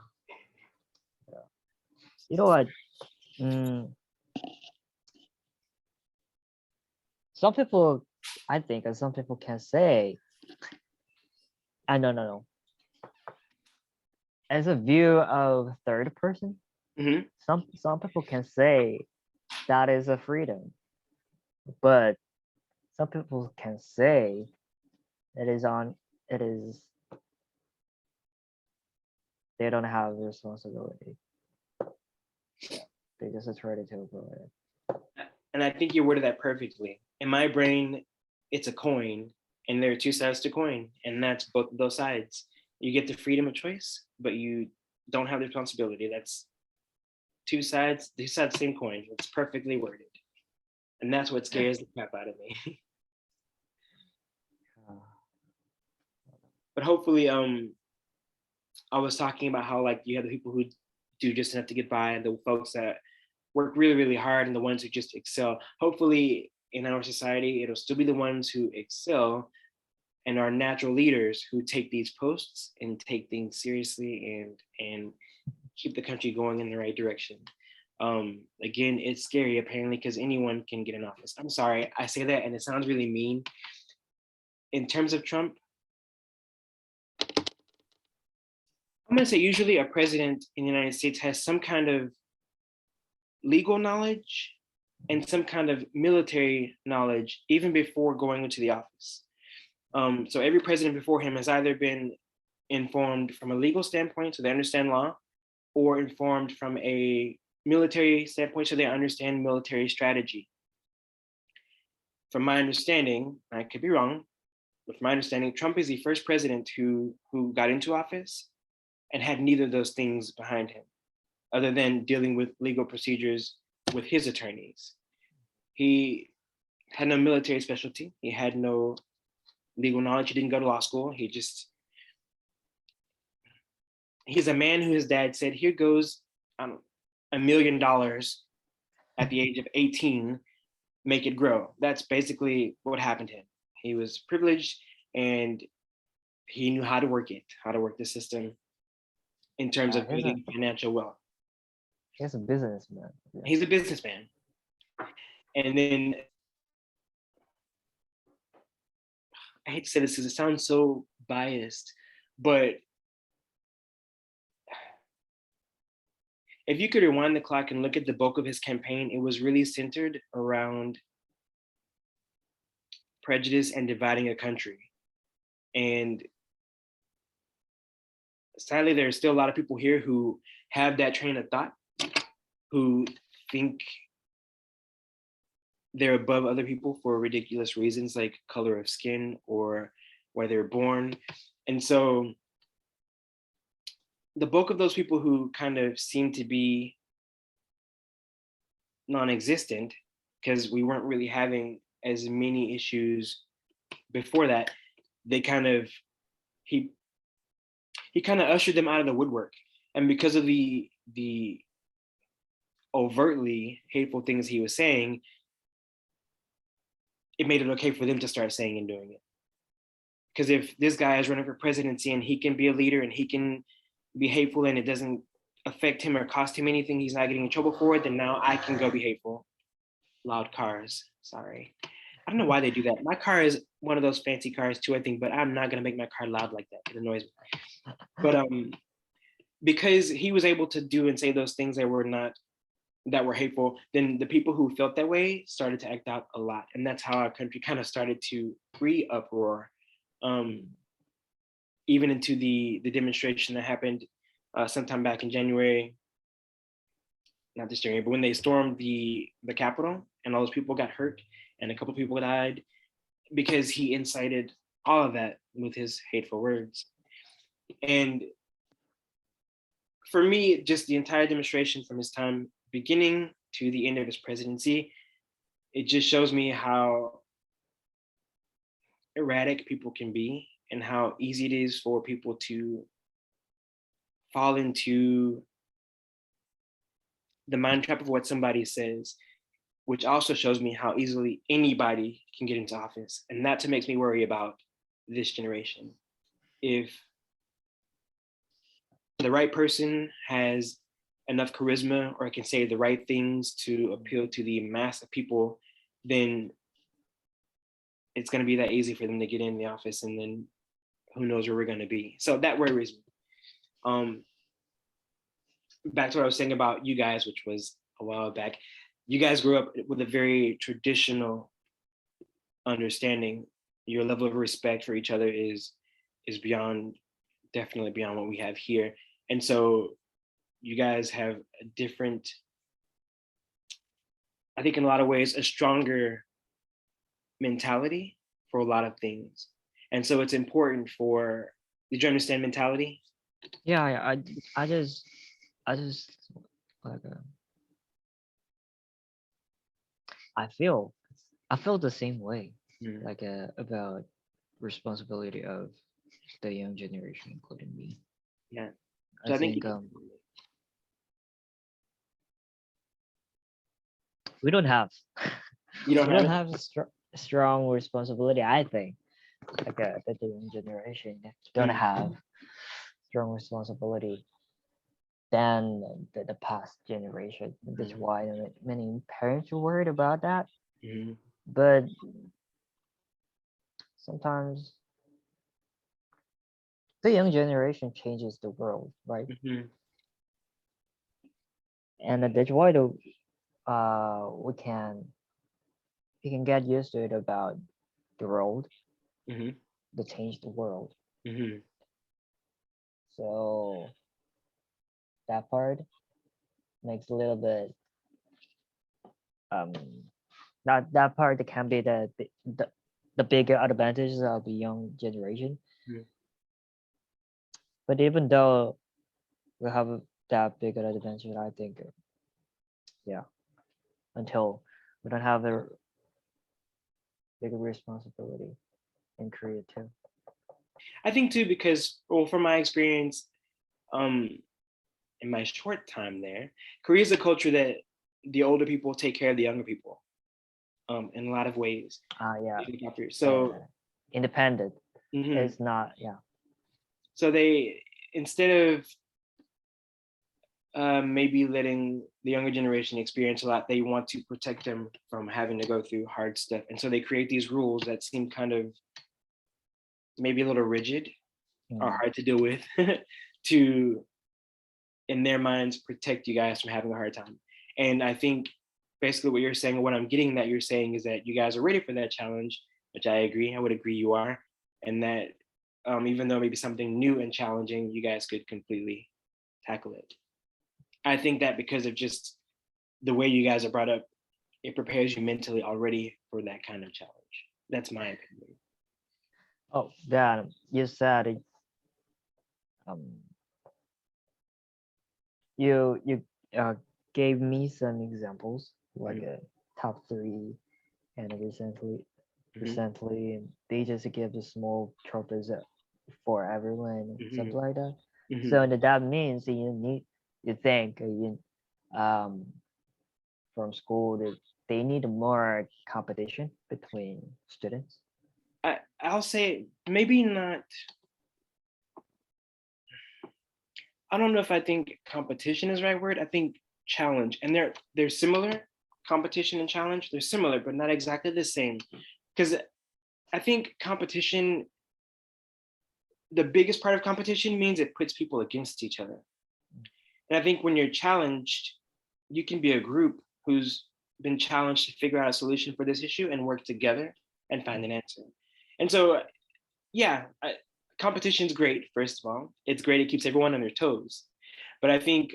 You know what? Some people, I think, and some people can say, no. As a view of third person, some people can say that is a freedom, but some people can say they don't have responsibility. They just try to take it. And I think you worded that perfectly. In my brain, it's a coin, and there are 2 sides to coin, and that's both those sides. You get the freedom of choice, but you don't have the responsibility. That's 2 sides, same coin. It's perfectly worded. And that's what scares the crap out of me. But hopefully, I was talking about how, like, you have the people who do just enough to get by, and the folks that work really, really hard, and the ones who just excel. Hopefully, in our society, it'll still be the ones who excel and are natural leaders who take these posts and take things seriously and keep the country going in the right direction. Again, it's scary apparently because anyone can get in office. I'm sorry, I say that and it sounds really mean. In terms of Trump, I'm gonna say usually a president in the United States has some kind of legal knowledge and some kind of military knowledge even before going into the office. So every president before him has either been informed from a legal standpoint, so they understand law, or informed from a military standpoint, so they understand military strategy. From my understanding, I could be wrong, but from my understanding, Trump is the first president who got into office and had neither of those things behind him, other than dealing with legal procedures with his attorneys. He had no military specialty. He had no legal knowledge. He didn't go to law school. He's a man who his dad said, here goes $1 million at the age of 18, make it grow. That's basically what happened to him. He was privileged and he knew how to work the system in terms of building financial wealth. He's a businessman. Yeah. He's a businessman. And then, I hate to say this because it sounds so biased, but if you could rewind the clock and look at the bulk of his campaign, it was really centered around prejudice and dividing a country. And sadly, there are still a lot of people here who have that train of thought, who think they're above other people for ridiculous reasons like color of skin or where they're born. And so the bulk of those people who kind of seem to be non-existent, because we weren't really having as many issues before that, they kind of he kind of ushered them out of the woodwork. And because of the overtly hateful things he was saying, it made it okay for them to start saying and doing it. Because if this guy is running for presidency and he can be a leader and he can be hateful and it doesn't affect him or cost him anything, he's not getting in trouble for it, then now I can go be hateful. Loud cars, sorry. I don't know why they do that. My car is one of those fancy cars too, I think, but I'm not gonna make my car loud like that. It annoys me. But because he was able to do and say those things that were hateful, then the people who felt that way started to act out a lot. And that's how our country kind of started to re-uproar, even into the demonstration that happened sometime back in January, not this January, but when they stormed the Capitol and all those people got hurt and a couple people died because he incited all of that with his hateful words. And for me, just the entire demonstration from his time beginning to the end of his presidency, it just shows me how erratic people can be and how easy it is for people to fall into the mind trap of what somebody says, which also shows me how easily anybody can get into office. And that's what makes me worry about this generation. If the right person has enough charisma or can say the right things to appeal to the mass of people, then it's going to be that easy for them to get in the office, and then who knows where we're going to be. So that worries me. Back to what I was saying about you guys, which was a while back. You guys grew up with a very traditional understanding. Your level of respect for each other is beyond, definitely beyond what we have here. And so you guys have a different, I think in a lot of ways, a stronger mentality for a lot of things. And so it's important for, did you understand mentality? Yeah, I just like I feel the same way, Mm. like about responsibility of the young generation, including me. Yeah. I So I think think we don't have you don't we have don't it. have a strong responsibility. I think like the young generation don't have strong responsibility than the past generation. That's why many parents are worried about that. Mhm. But sometimes the young generation changes the world, right? Mhm. And that's why we can get used to it about the world, Mhm. to change the world. Mhm. So that part makes a little bit um that part that can be the bigger advantages of the young generation. Mhm. But even though we have that bigger advantage, I think yeah, until we don't have a bigger responsibility in Korea too. I think too, because well, from my experience, um, in my short time there, Korea is a culture that the older people take care of the younger people, in a lot of ways. Yeah, So, independent mhm. is not, yeah. So they, instead of maybe letting the younger generation experience a lot, they want to protect them from having to go through hard stuff. And so they create these rules that seem kind of maybe a little rigid or hard to deal with to, in their minds, protect you guys from having a hard time. And I think basically what you're saying, or what I'm getting that you're saying, is that you guys are ready for that challenge, which I agree. I would agree you are. And that even though maybe something new and challenging, you guys could completely tackle it. I think that because of just the way you guys are brought up it prepares you mentally already for that kind of challenge. That's my opinion. Oh, Dan, you said um, you gave me some examples like Mhm. a top three, and Mhm. recently they just give the small trophies for everyone, Mhm. something like that. Mhm. So that means you think um from school that they need more competition between students. I'll say maybe not. I don't know if I think competition is the right word. I think challenge, and they're similar. Competition and challenge, they're similar, but not exactly the same. Because I think competition, the biggest part of competition means it puts people against each other. And I think when you're challenged, you can be a group who's been challenged to figure out a solution for this issue and work together and find an answer. And so, yeah, competition is great. First of all, it's great. It keeps everyone on their toes. But I think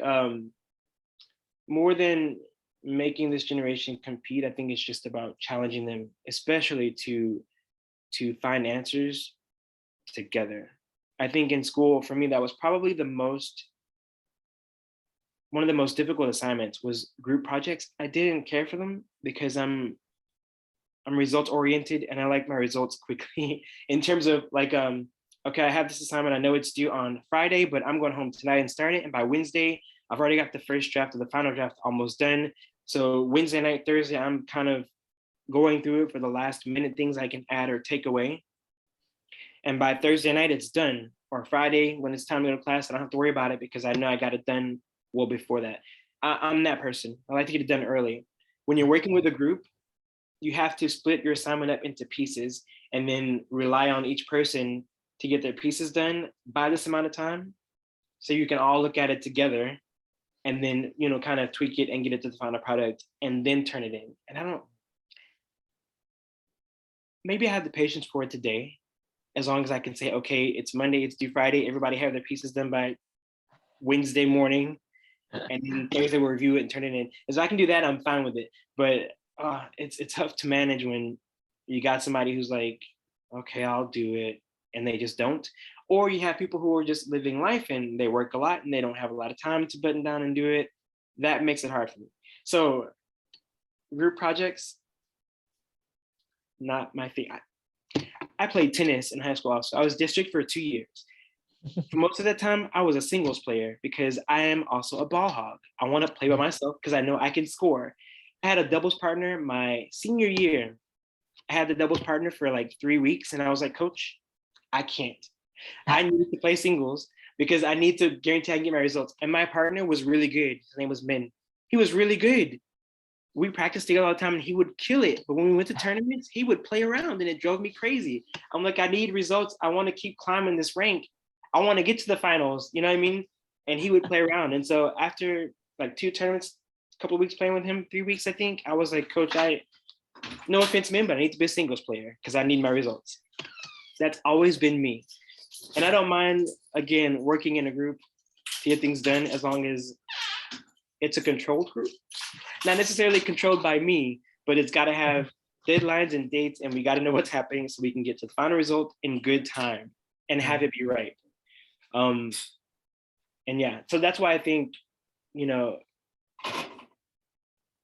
more than making this generation compete, I think it's just about challenging them, especially to find answers together. I think in school, for me, that was probably the most one of the most difficult assignments was group projects. I didn't care for them because I'm results oriented and I like my results quickly in terms of like okay, I have this assignment. I know it's due on Friday, but I'm going home tonight and start it. And by Wednesday, I've already got the first draft of the final draft almost done. So Wednesday night, Thursday, I'm kind of going through it for the last minute things I can add or take away. And by Thursday night, it's done. Or Friday, when it's time to go to class, I don't have to worry about it because I know I got it done well before that. I'm that person. I like to get it done early. When you're working with a group, you have to split your assignment up into pieces and then rely on each person to get their pieces done by this amount of time. So you can all look at it together and then, kind of tweak it and get it to the final product and then turn it in. And I don't, maybe I have the patience for it today, as long as I can say, okay, it's Monday, it's due Friday, everybody have their pieces done by Wednesday morning, and then Thursday we'll review it and turn it in. As I can do that, I'm fine with it. But it's tough to manage when you got somebody who's like, okay, I'll do it, and they just don't. Or you have people who are just living life and they work a lot and they don't have a lot of time to button down and do it. That makes it hard for me. So group projects, not my thing. I played tennis in high school also. I was district for 2 years. For most of the time, I was a singles player because I am also a ball hog. I want to play by myself because I know I can score. I had a doubles partner my senior year. I had the doubles partner for like 3 weeks, and I was like, Coach, I can't. I need to play singles because I need to guarantee I can get my results. And my partner was really good. His name was Min. He was really good. We practiced together all the time and he would kill it. But when we went to tournaments, he would play around and it drove me crazy. I'm like, I need results. I want to keep climbing this rank. I want to get to the finals. You know what I mean? And he would play around. And so after like 2 tournaments, a couple of weeks playing with him, 3 weeks, I think, I was like, Coach, no offense, man, but I need to be a singles player because I need my results. That's always been me. And I don't mind, again, working in a group to get things done as long as it's a controlled group. Not necessarily controlled by me, but it's got to have deadlines and dates, and we got to know what's happening so we can get to the final result in good time and have it be right. Um, and yeah, so that's why I think, you know,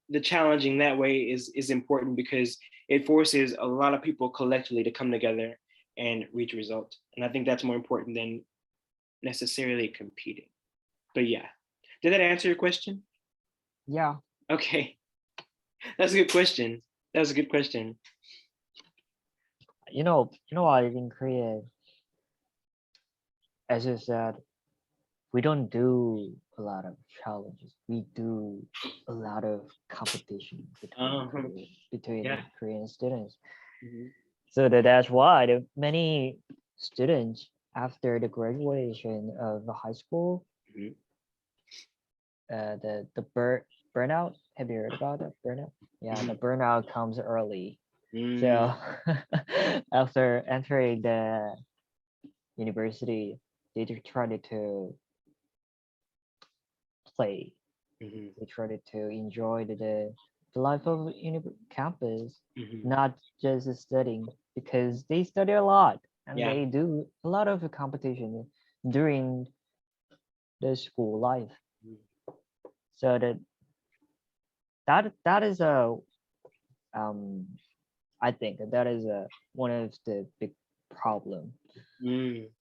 the challenging that way is important because it forces a lot of people collectively to come together and reach a result. And I think that's more important than necessarily competing. But yeah, did that answer your question? Yeah. Okay, that's a good question. That was a good question. What in Korea, as you said, we don't do a lot of challenges. We do a lot of competition between Yeah. Korean students. Mhm. So that's why many students after the graduation of the high school, Mhm. the burnout. Have you heard about that burnout? Yeah, the Mhm. burnout comes early. Mm. So after entering the university, they just tried to play. Mhm. They tried to enjoy the the life of campus, Mhm. not just studying, because they study a lot and Yeah. they do a lot of competition during the school life. Mhm. So that is a um I think that is a one of the big problem Mm.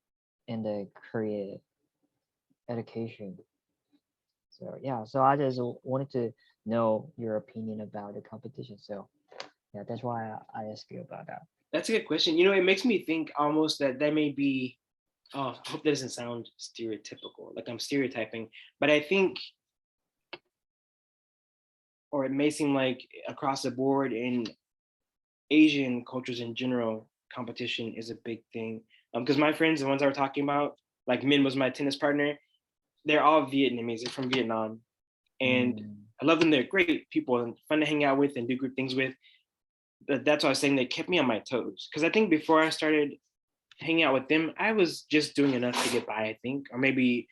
in the career education. So yeah, so I just wanted to know your opinion about the competition. So yeah, that's why I asked you about that. That's a good question. It makes me think almost that may be. Oh, I hope that doesn't sound stereotypical, like I'm stereotyping, but I think, or it may seem like across the board in Asian cultures in general, competition is a big thing. Because my friends, the ones I were talking about, like Min was my tennis partner, they're all Vietnamese. They're from Vietnam, and Mm, I love them. They're great people and fun to hang out with and do good things with. But that's why I was saying they kept me on my toes. Because I think before I started hanging out with them, I was just doing enough to get by. I think, or maybe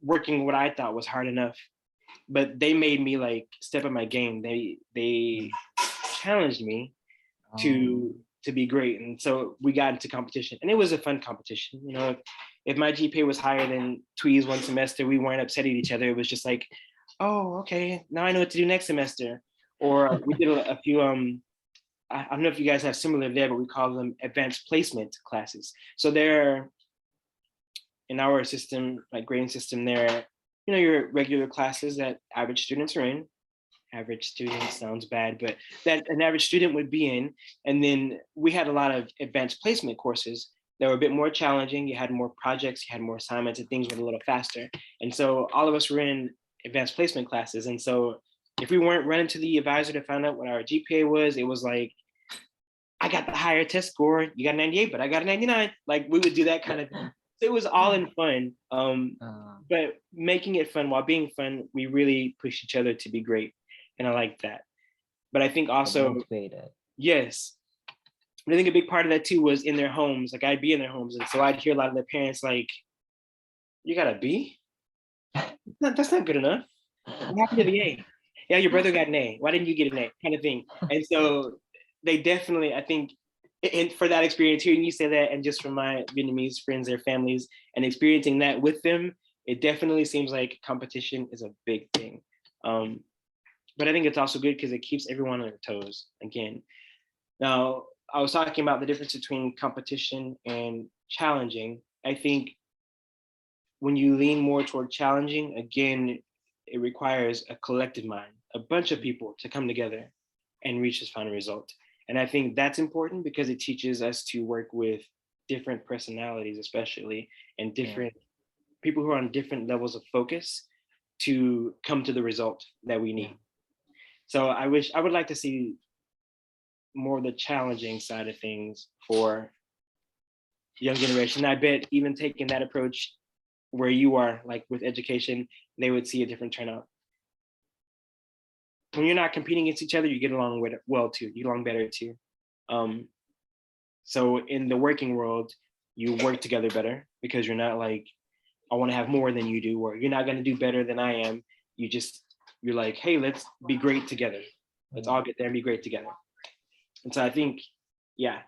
working what I thought was hard enough. But they made me like step up my game. They challenged me to um, to be great. And so we got into competition, and it was a fun competition. If my GPA was higher than Twee's one semester, we weren't upset at each other. It was just like, oh, okay, now I know what to do next semester. Or we did a few. I don't know if you guys have similar there, but we call them advanced placement classes. So they're in our system, like grading system, there, your regular classes that average students are in. Average student sounds bad, but that an average student would be in. And then we had a lot of advanced placement courses that were a bit more challenging. You had more projects, you had more assignments, and things went a little faster. And so all of us were in advanced placement classes. And so if we weren't running to the advisor to find out what our GPA was, it was like, I got the higher test score. You got 98, but I got a 99. Like we would do that kind of thing. So it was all in fun. uh, But making it fun while being fun, we really push each other to be great. And I like that. But I think so also, motivated. yes, I think a big part of that too was in their homes. Like I'd be in their homes. And so I'd hear a lot of their parents like, you got a B? That's not good enough. What happened to the A? Yeah, your brother got an A. Why didn't you get an A? Kind of thing. And so they definitely, I think, and for that experience, hearing you say that, and just from my Vietnamese friends, their families, and experiencing that with them, it definitely seems like competition is a big thing. Um, but I think it's also good because it keeps everyone on their toes. Again, now I was talking about the difference between competition and challenging. I think when you lean more toward challenging, again, it requires a collective mind, a bunch of people to come together and reach this final result. And I think that's important because it teaches us to work with different personalities, especially, and Yeah. different people who are on different levels of focus to come to the result that we need. So I would like to see more of the challenging side of things for young generation. I bet even taking that approach where you are, like with education, they would see a different turnout. When you're not competing against each other, you get along with well too. You get along better too. Um, so in the working world, you work together better because you're not like, I want to have more than you do, or you're not going to do better than I am. You're like, hey, let's be great together. Let's all get there and be great together. And so I think, yeah,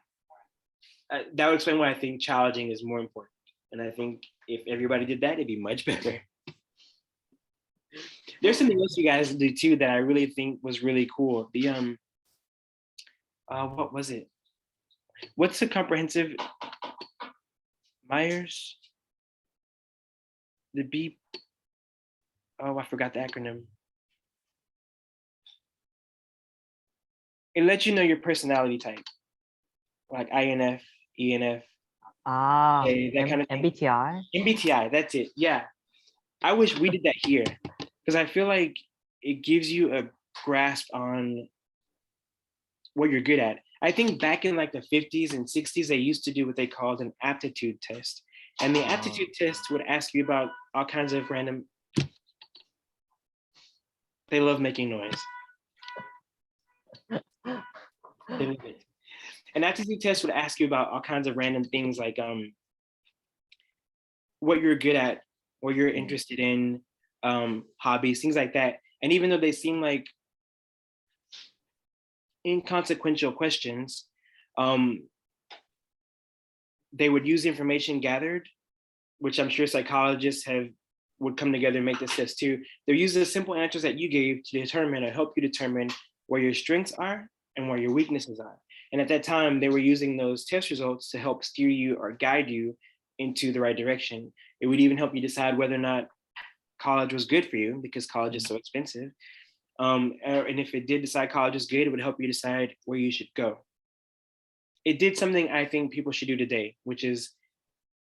that would explain why I think challenging is more important. And I think if everybody did that, it'd be much better. There's something else you guys do too that I really think was really cool. The what was it? What's the comprehensive Myers? The B. Oh, I forgot the acronym. It lets you know your personality type, like INF, ENF, Ah, that kind of thing. MBTI. MBTI, that's it. Yeah, I wish we did that here because I feel like it gives you a grasp on what you're good at. I think back in like the 50s and 60s, they used to do what they called an aptitude test. And the aptitude test would ask you about all kinds of random, they love making noise. They love it. An aptitude test would ask you about all kinds of random things like what you're good at, what you're interested in, hobbies, things like that. And even though they seem like inconsequential questions. They would use information gathered, which I'm sure psychologists would come together and make this test too. They're using the simple answers that you gave to determine or help you determine where your strengths are and where your weaknesses are. And at that time, they were using those test results to help steer you or guide you into the right direction. It would even help you decide whether or not college was good for you, because college is so expensive. And if it did decide college is good, it would help you decide where you should go. It did something I think people should do today, which is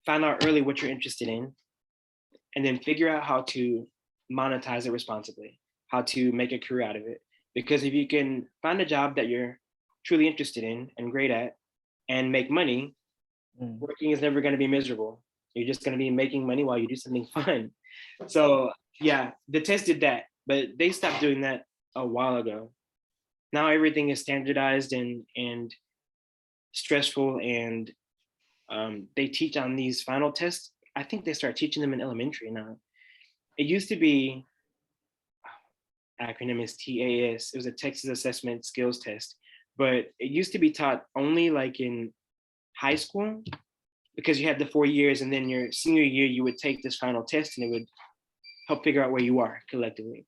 find out early what you're interested in, and then figure out how to monetize it responsibly, how to make a career out of it. Because if you can find a job that you're truly interested in and great at and make money, working is never going to be miserable. You're just going to be making money while you do something fun. So yeah, the test did that, but they stopped doing that a while ago. Now everything is standardized and stressful, and they teach on these final tests. I think they start teaching them in elementary now. It used to be, acronym is TAS. It was a Texas Assessment Skills Test, but it used to be taught only like in high school, because you had the 4 years, and then your senior year, you would take this final test and it would help figure out where you are collectively.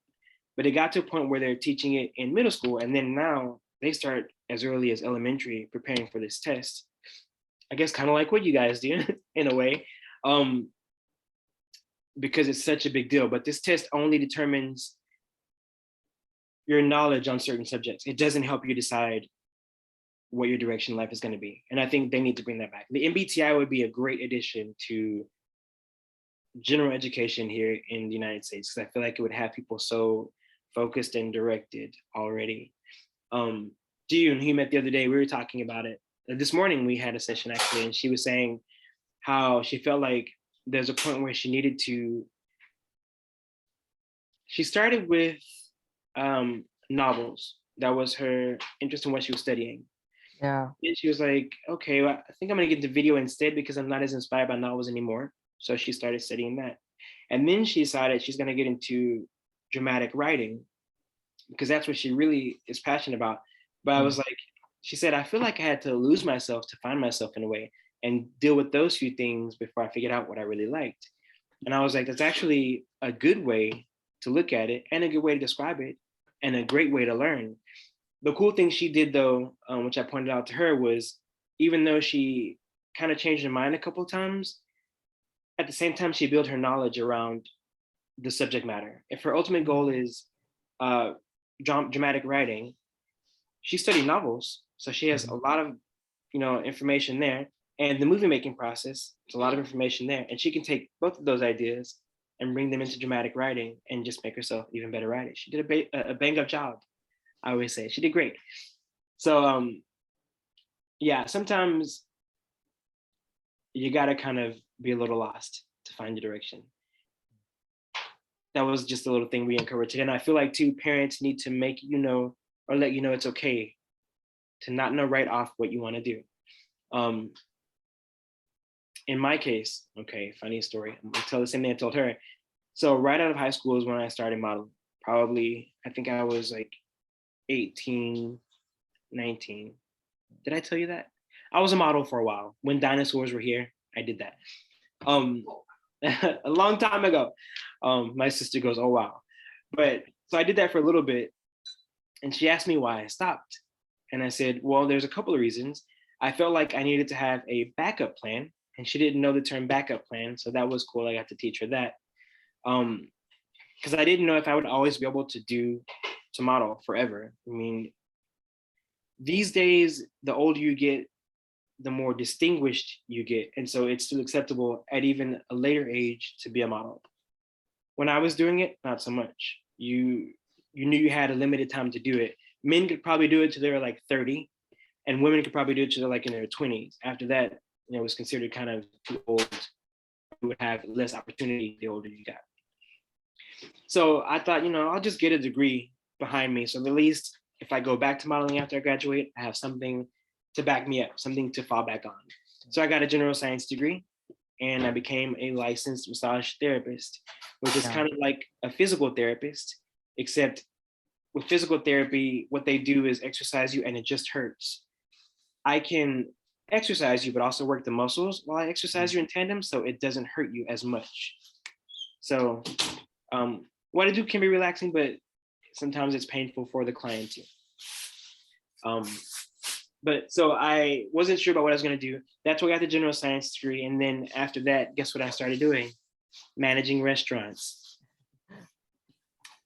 But it got to a point where they're teaching it in middle school, and then now they start as early as elementary preparing for this test. I guess kind of like what you guys do in a way, because it's such a big deal. But this test only determines your knowledge on certain subjects. It doesn't help you decide what your direction in life is going to be. And I think they need to bring that back. The MBTI would be a great addition to general education here in the United States, because I feel like it would have people so focused and directed already. Jiyoon, who you met the other day, we were talking about it. This morning we had a session actually, and she was saying how she felt like there's a point where she needed to, she started with novels. That was her interest in what she was studying. Yeah. And she was like, okay, well, I think I'm gonna get into video instead, because I'm not as inspired by novels anymore. So she started studying that. And then she decided she's gonna get into dramatic writing, because that's what she really is passionate about. But I was like, she said, I feel like I had to lose myself to find myself in a way, and deal with those few things before I figured out what I really liked. And I was like, that's actually a good way to look at it, and a good way to describe it, and a great way to learn. The cool thing she did though, which I pointed out to her, was even though she kind of changed her mind a couple of times, at the same time, she built her knowledge around the subject matter. If her ultimate goal is dramatic writing, she studied novels. So she has a lot of, information there. And the movie making process, there's a lot of information there. And she can take both of those ideas and bring them into dramatic writing and just make herself even better at it. She did a bang up job, I always say. She did great. So yeah, sometimes you gotta kind of be a little lost to find your direction. That was just a little thing we encourage. And I feel like too, parents need to make you know, or let you know it's okay to not know right off what you want to do. In my case, okay, funny story. I'm gonna tell the same thing I told her. So right out of high school is when I started modeling. Probably, I think I was like 18, 19. Did I tell you that? I was a model for a while. When dinosaurs were here, I did that. A long time ago. My sister goes, oh, wow. But so I did that for a little bit. And she asked me why I stopped. And I said, well, there's a couple of reasons. I felt like I needed to have a backup plan. And she didn't know the term backup plan. So that was cool. I got to teach her that. Because I didn't know if I would always be able to model forever. I mean, these days, the older you get, the more distinguished you get. And so it's still acceptable at even a later age to be a model. When I was doing it, not so much. You knew you had a limited time to do it. Men could probably do it till they were like 30, and women could probably do it till they're like in their 20s. After that, it was considered kind of too old. You would have less opportunity the older you got. So I thought, I'll just get a degree behind me. So at least if I go back to modeling after I graduate, I have something to back me up, something to fall back on. So I got a general science degree, and I became a licensed massage therapist, which is kind of like a physical therapist, except with physical therapy, what they do is exercise you and it just hurts. I can exercise you, but also work the muscles while I exercise you in tandem, so it doesn't hurt you as much. So what I do can be relaxing, but sometimes it's painful for the client too. But so I wasn't sure about what I was going to do. That's why I got the general science degree. And then after that, guess what I started doing? Managing restaurants.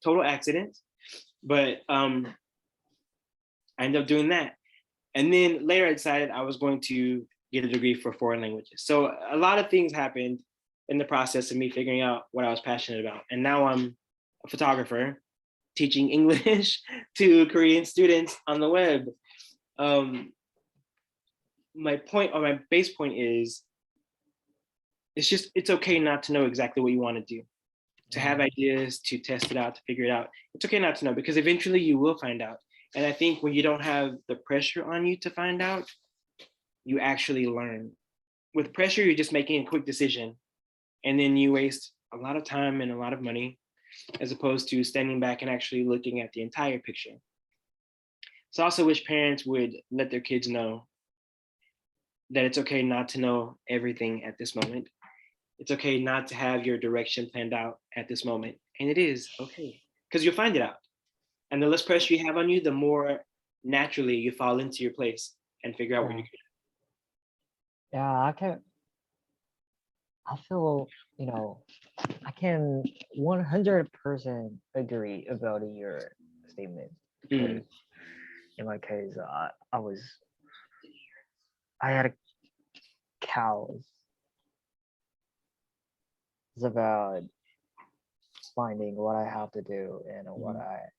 Total accident, but I ended up doing that. And then later I decided I was going to get a degree for foreign languages. So a lot of things happened in the process of me figuring out what I was passionate about. And now I'm a photographer teaching English to Korean students on the web. My point, or my base point is, it's okay not to know exactly what you want to do, to have ideas, to test it out, to figure it out. It's okay not to know, because eventually you will find out. And I think when you don't have the pressure on you to find out, you actually learn. With pressure, you're just making a quick decision, and then you waste a lot of time and a lot of money, as opposed to standing back and actually looking at the entire picture. So I also wish parents would let their kids know that it's okay not to know everything at this moment. It's okay not to have your direction planned out at this moment. And it is okay, because you'll find it out. And the less pressure you have on you, the more naturally you fall into your place and figure out what you're good at. Yeah, I feel, I can 100% agree about your statement. Because in my case, I had a cows. It's about finding what I have to do and what I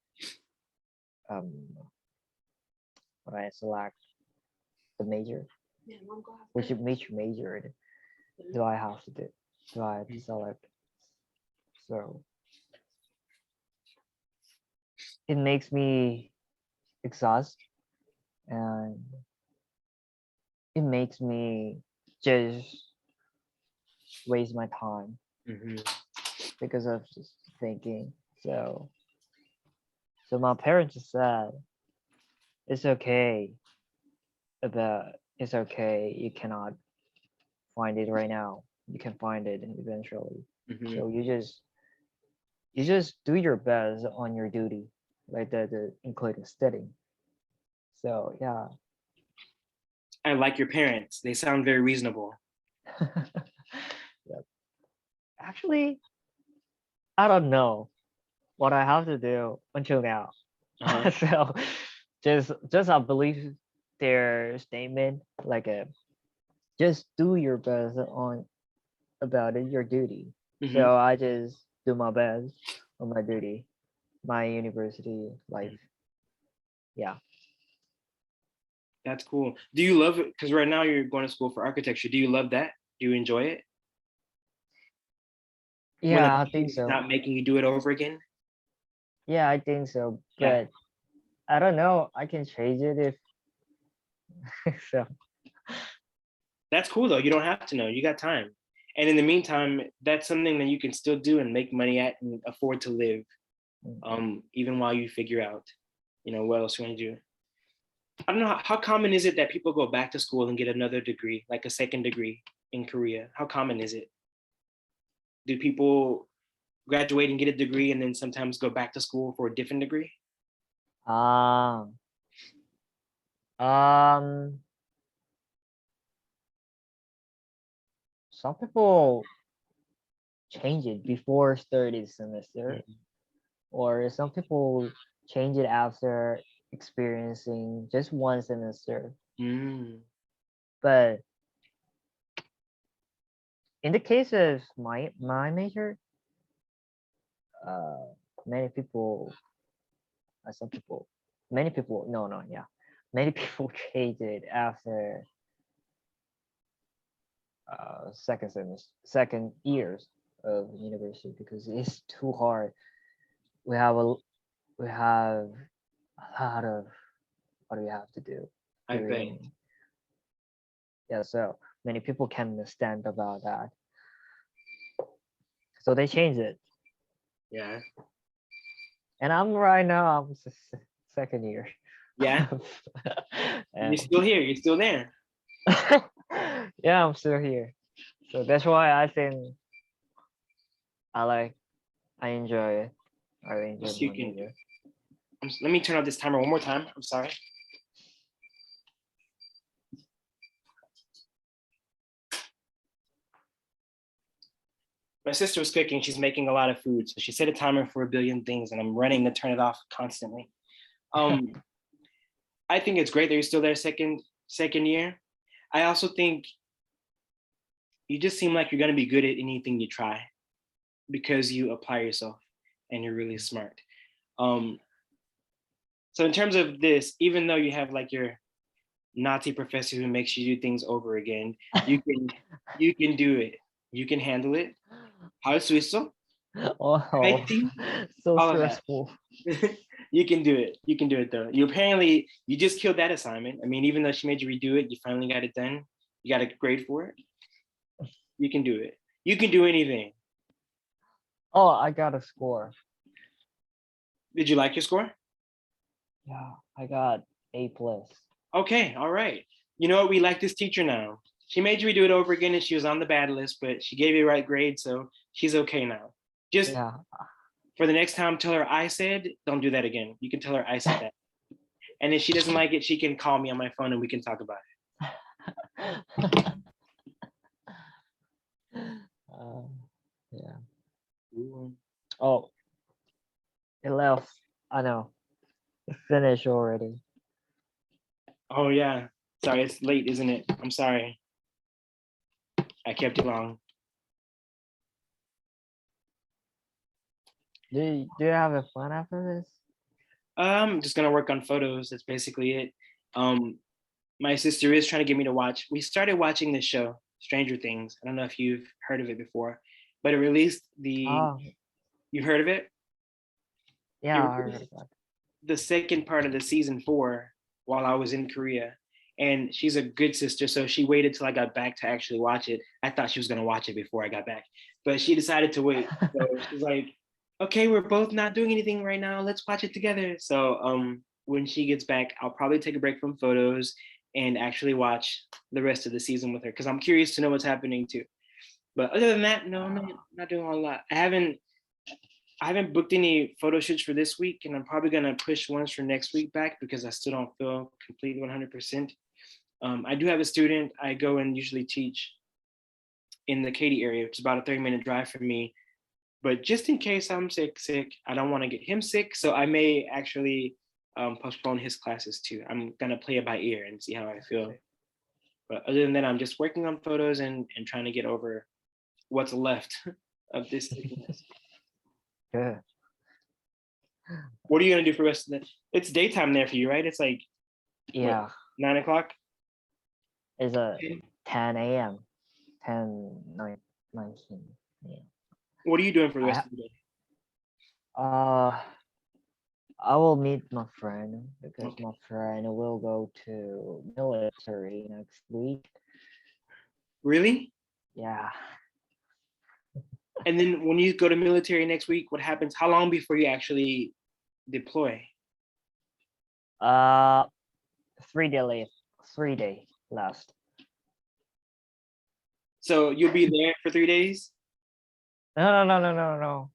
select the major, which major do I have to do? Do I have to select? So it makes me exhausted, and it makes me just waste my time because of just thinking. So my parents just said, it's okay you cannot find it right now. You can find it eventually. So you just do your best on your duty, like the including studying. So yeah. I like your parents. They sound very reasonable. Yep. Actually, I don't know what I have to do until now. So just I believe their statement, like just do your best on about it, your duty. So I just do my best on my duty, my university life. Yeah. That's cool. Do you love it? Because right now you're going to school for architecture. Do you love that? Do you enjoy it? Yeah, I think so. Not making you do it over again? Yeah, I think so. But Yeah. I don't know. I can change it if so. That's cool though. You don't have to know. You got time. And in the meantime, that's something that you can still do and make money at and afford to live, even while you figure out, what else you want to do. I don't know, how common is it that people go back to school and get another degree, like a second degree in Korea? How common is it? Do people graduate and get a degree and then sometimes go back to school for a different degree? Um, some people change it before study semester, or some people change it after experiencing just one semester. But in the case of my major, many people many people many people change it after second years of university, because it's too hard. We have a lot of what do we have to do. I bet. Yeah, so many people can understand about that, so they change it. Yeah. And I'm right now, I'm second year. Yeah, And you're still here. You're still there. yeah, I'm still here. So that's why I think I like, I enjoy it. I enjoy Yes, you my can. major. Let me turn off this timer one more time. I'm sorry. My sister was cooking. She's making a lot of food, so she set a timer for a billion things, and I'm running to turn it off constantly. I think it's great that you're still there second year. I also think you just seem like you're gonna be good at anything you try because you apply yourself and you're really smart. Um, so in terms of this, even though you have like your Nazi professor who makes you do things over again, you can do it. You can handle it. How suizo? Oh, Fighting, so all of that. stressful. You can do it. You can do it though. You just killed that assignment. I mean, even though she made you redo it, you finally got it done. You got a grade for it. You can do it. You can do anything. Oh, I got a score. Did you like your score? Yeah, I got A plus. Okay, all right. You know what? We like this teacher now. She made you redo it over again and she was on the bad list, but she gave you the right grade, so she's okay now. Just Yeah. for the next time, tell her I said, don't do that again. You can tell her I said that. And if she doesn't like it, she can call me on my phone and we can talk about Yeah. it. Oh, it left. I know. It finished already. Oh yeah. Sorry, it's late, isn't it? I'm sorry. I kept you long. Do you have a fun after this? Just gonna work on photos. That's basically it. My sister is trying to get me to watch. We started watching this show, Stranger Things. I don't know if you've heard of it before, but it released the. Oh, You've heard of it? It yeah, I heard released about the second part of the season 4 while I was in Korea, and she's a good sister, so she waited till I got back to actually watch it. I thought she was gonna watch it before I got back, but she decided to wait. So it. she's like, "Okay, we're both not doing anything right now. Let's watch it together." So when she gets back, I'll probably take a break from photos and actually watch the rest of the season with her because I'm curious to know what's happening too. But other than that, no, I'm not doing a whole lot. I haven't booked any photo shoots for this week, and I'm probably gonna push ones for next week back because I still don't feel completely 100%. I do have a student I go and usually teach in the Katy area. It's about a 30-minute drive from me. But just in case I'm sick, I don't want to get him sick, so I may actually postpone his classes too. I'm gonna play it by ear and see how I feel. But other than that, I'm just working on photos and trying to get over what's left of this sickness. Good. What are you gonna do for the rest of the? It's daytime there for you, right? It's like Yeah, what, 9 o'clock? it's a 10 a.m. 10, 9, 19. Yeah. What are you doing for the I rest of the day? uh I will meet my friend because Okay. my friend will go to military next week. Really? Yeah. And then when you go to military next week, what happens? How long before you actually deploy? Uh 3 day left. 3 day last. So you'll be there for 3 days? No.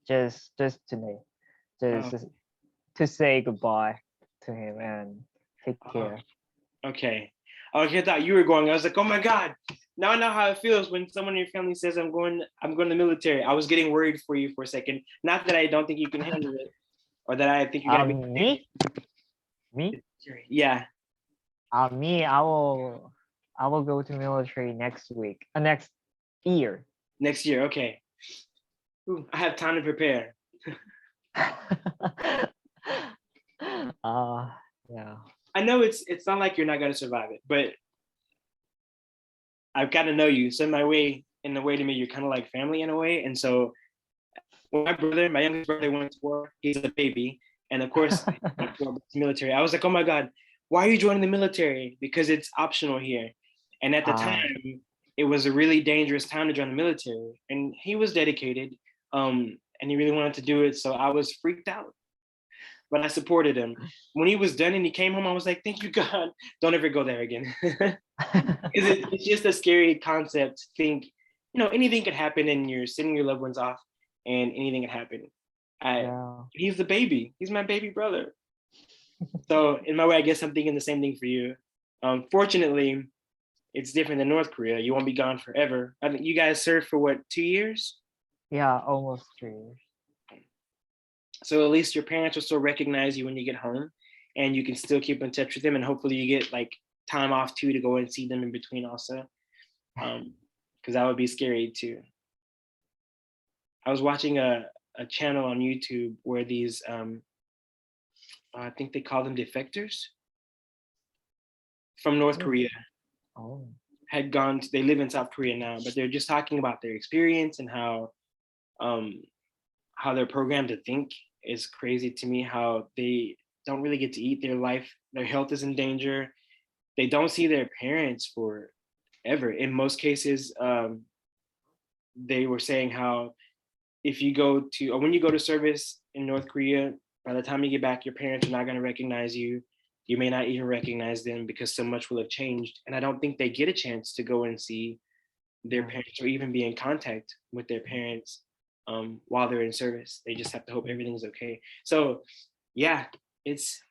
Just today. Oh, Just to say goodbye to him and take oh, care. okay. Okay, I thought you were going. I was like, oh my God. Now I know how it feels when someone in your family says I'm going to the military. I was getting worried for you for a second. Not that I don't think you can handle it or that I think you're gonna be Me? yeah. Me, I will go to military next week. Next year. Next year. Okay. Ooh, I have time to prepare. uh yeah. I know it's not like you're not gonna survive it, but I've got to know you. So in a way to me, you're kind of like family in a way. And so when my youngest brother went to war, he's a baby. And of course, military. I was like, oh my God, why are you joining the military? Because it's optional here. And at the uh time, it was a really dangerous time to join the military. And he was dedicated. and he really wanted to do it. So I was freaked out, but I supported him. When he was done and he came home, I was like, thank you, God. Don't ever go there again. It's just a scary concept to think, anything could happen and you're sending your loved ones off and anything could happen. Yeah. He's the baby. He's my baby brother. So in my way, I guess I'm thinking the same thing for you. Fortunately, it's different than North Korea. You won't be gone forever. I think you guys served for what, 2 years? Yeah, almost 3 years. So at least your parents will still recognize you when you get home, and you can still keep in touch with them, and hopefully you get like time off too to go and see them in between also, because that would be scary too. I was watching a channel on YouTube where these I think they call them defectors from North Korea Oh. had gone they live in South Korea now, but they're just talking about their experience and how they're programmed to think is crazy to me. How they don't really get to eat, their health is in danger. They don't see their parents for ever. In most cases, they were saying how if you go to or when you go to service in North Korea, by the time you get back, your parents are not going to recognize you. You may not even recognize them because so much will have changed. And I don't think they get a chance to go and see their parents or even be in contact with their parents while they're in service. They just have to hope everything's okay. So yeah, it's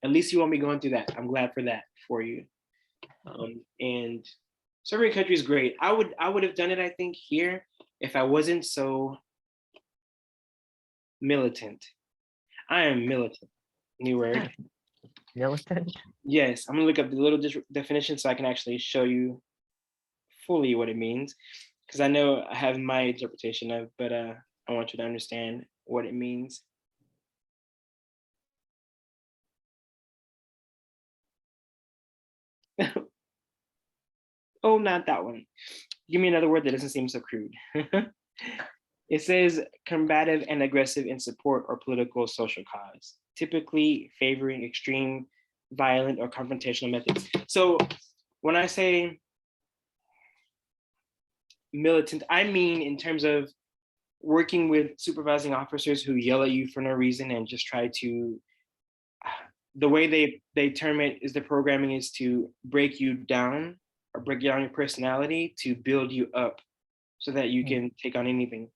at least you won't be going through that. I'm glad for that for you. And serving country is great. I would have done it, I think, here if I wasn't so militant. I am militant. New word. Militant? Yes, I'm gonna look up the little definition so I can actually show you fully what it means, because I know I have my interpretation of, but I want you to understand what it means. Oh, not that one. Give me another word that doesn't seem so crude. It says combative and aggressive in support or political social cause, typically favoring extreme, violent, or confrontational methods. So when I say militant, I mean in terms of working with supervising officers who yell at you for no reason and just try to, the way they term it is the programming is to break you down or break down your personality to build you up so that you can take on anything.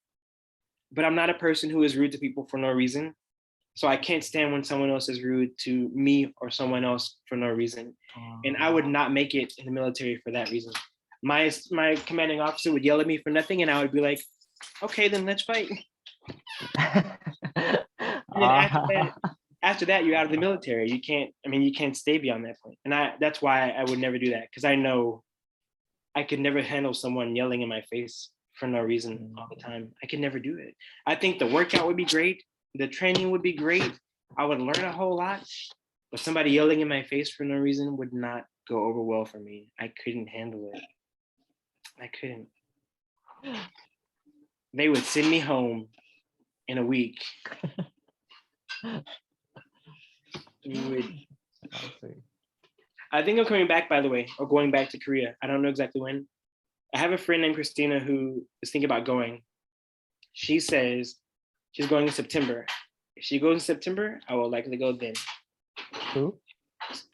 But I'm not a person who is rude to people for no reason. So I can't stand when someone else is rude to me or someone else for no reason. And I would not make it in the military for that reason. My commanding officer would yell at me for nothing, and I would be like, okay, then let's fight. And then after that, you're out of the military. You can't stay beyond that point. And that's why I would never do that, because I know I could never handle someone yelling in my face for no reason all the time. I could never do it. I think the workout would be great. The training would be great. I would learn a whole lot. But somebody yelling in my face for no reason would not go over well for me. I couldn't handle it. I couldn't. They would send me home in a week. I think I'm coming back, by the way, or going back to Korea. I don't know exactly when. I have a friend named Christina who is thinking about going. She says she's going in September. If she goes in September, I will likely go then. Who?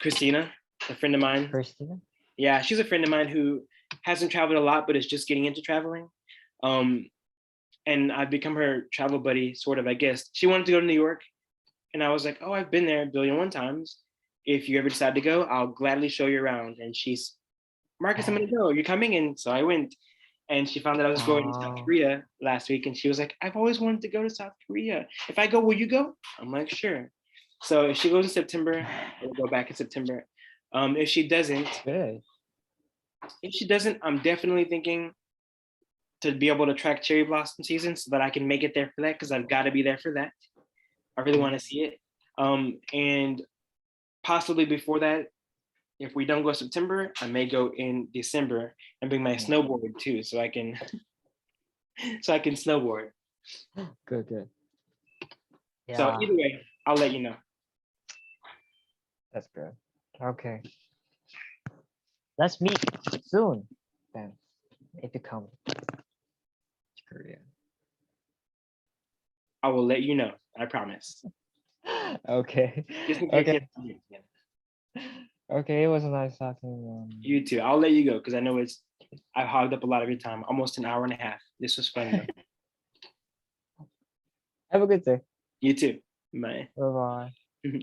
Christina, a friend of mine. Christina? Yeah, she's a friend of mine who hasn't traveled a lot, but is just getting into traveling. And I've become her travel buddy, sort of, I guess. She wanted to go to New York. And I was like, oh, I've been there a billion one times. If you ever decide to go, I'll gladly show you around. And she's, Marcus, I'm gonna go. You're coming? And so I went. And she found that I was going to South Korea last week. And she was like, I've always wanted to go to South Korea. If I go, will you go? I'm like, sure. So if she goes in September, we'll go back in September. If she doesn't, I'm definitely thinking to be able to track cherry blossom season so that I can make it there for that, because I've got to be there for that. I really want to see it. And possibly before that, if we don't go September, I may go in December and bring my snowboard too, so I can snowboard. Good. Yeah. So either way, I'll let you know. That's good. Okay. Let's meet soon then, if you come to Korea. I will let you know. I promise. Okay. Just in case. Okay. Yeah. Okay. It was nice talking. You too. I'll let you go because I know I've hogged up a lot of your time, almost an hour and a half. This was fun though. Have a good day. You too. Bye. Bye bye.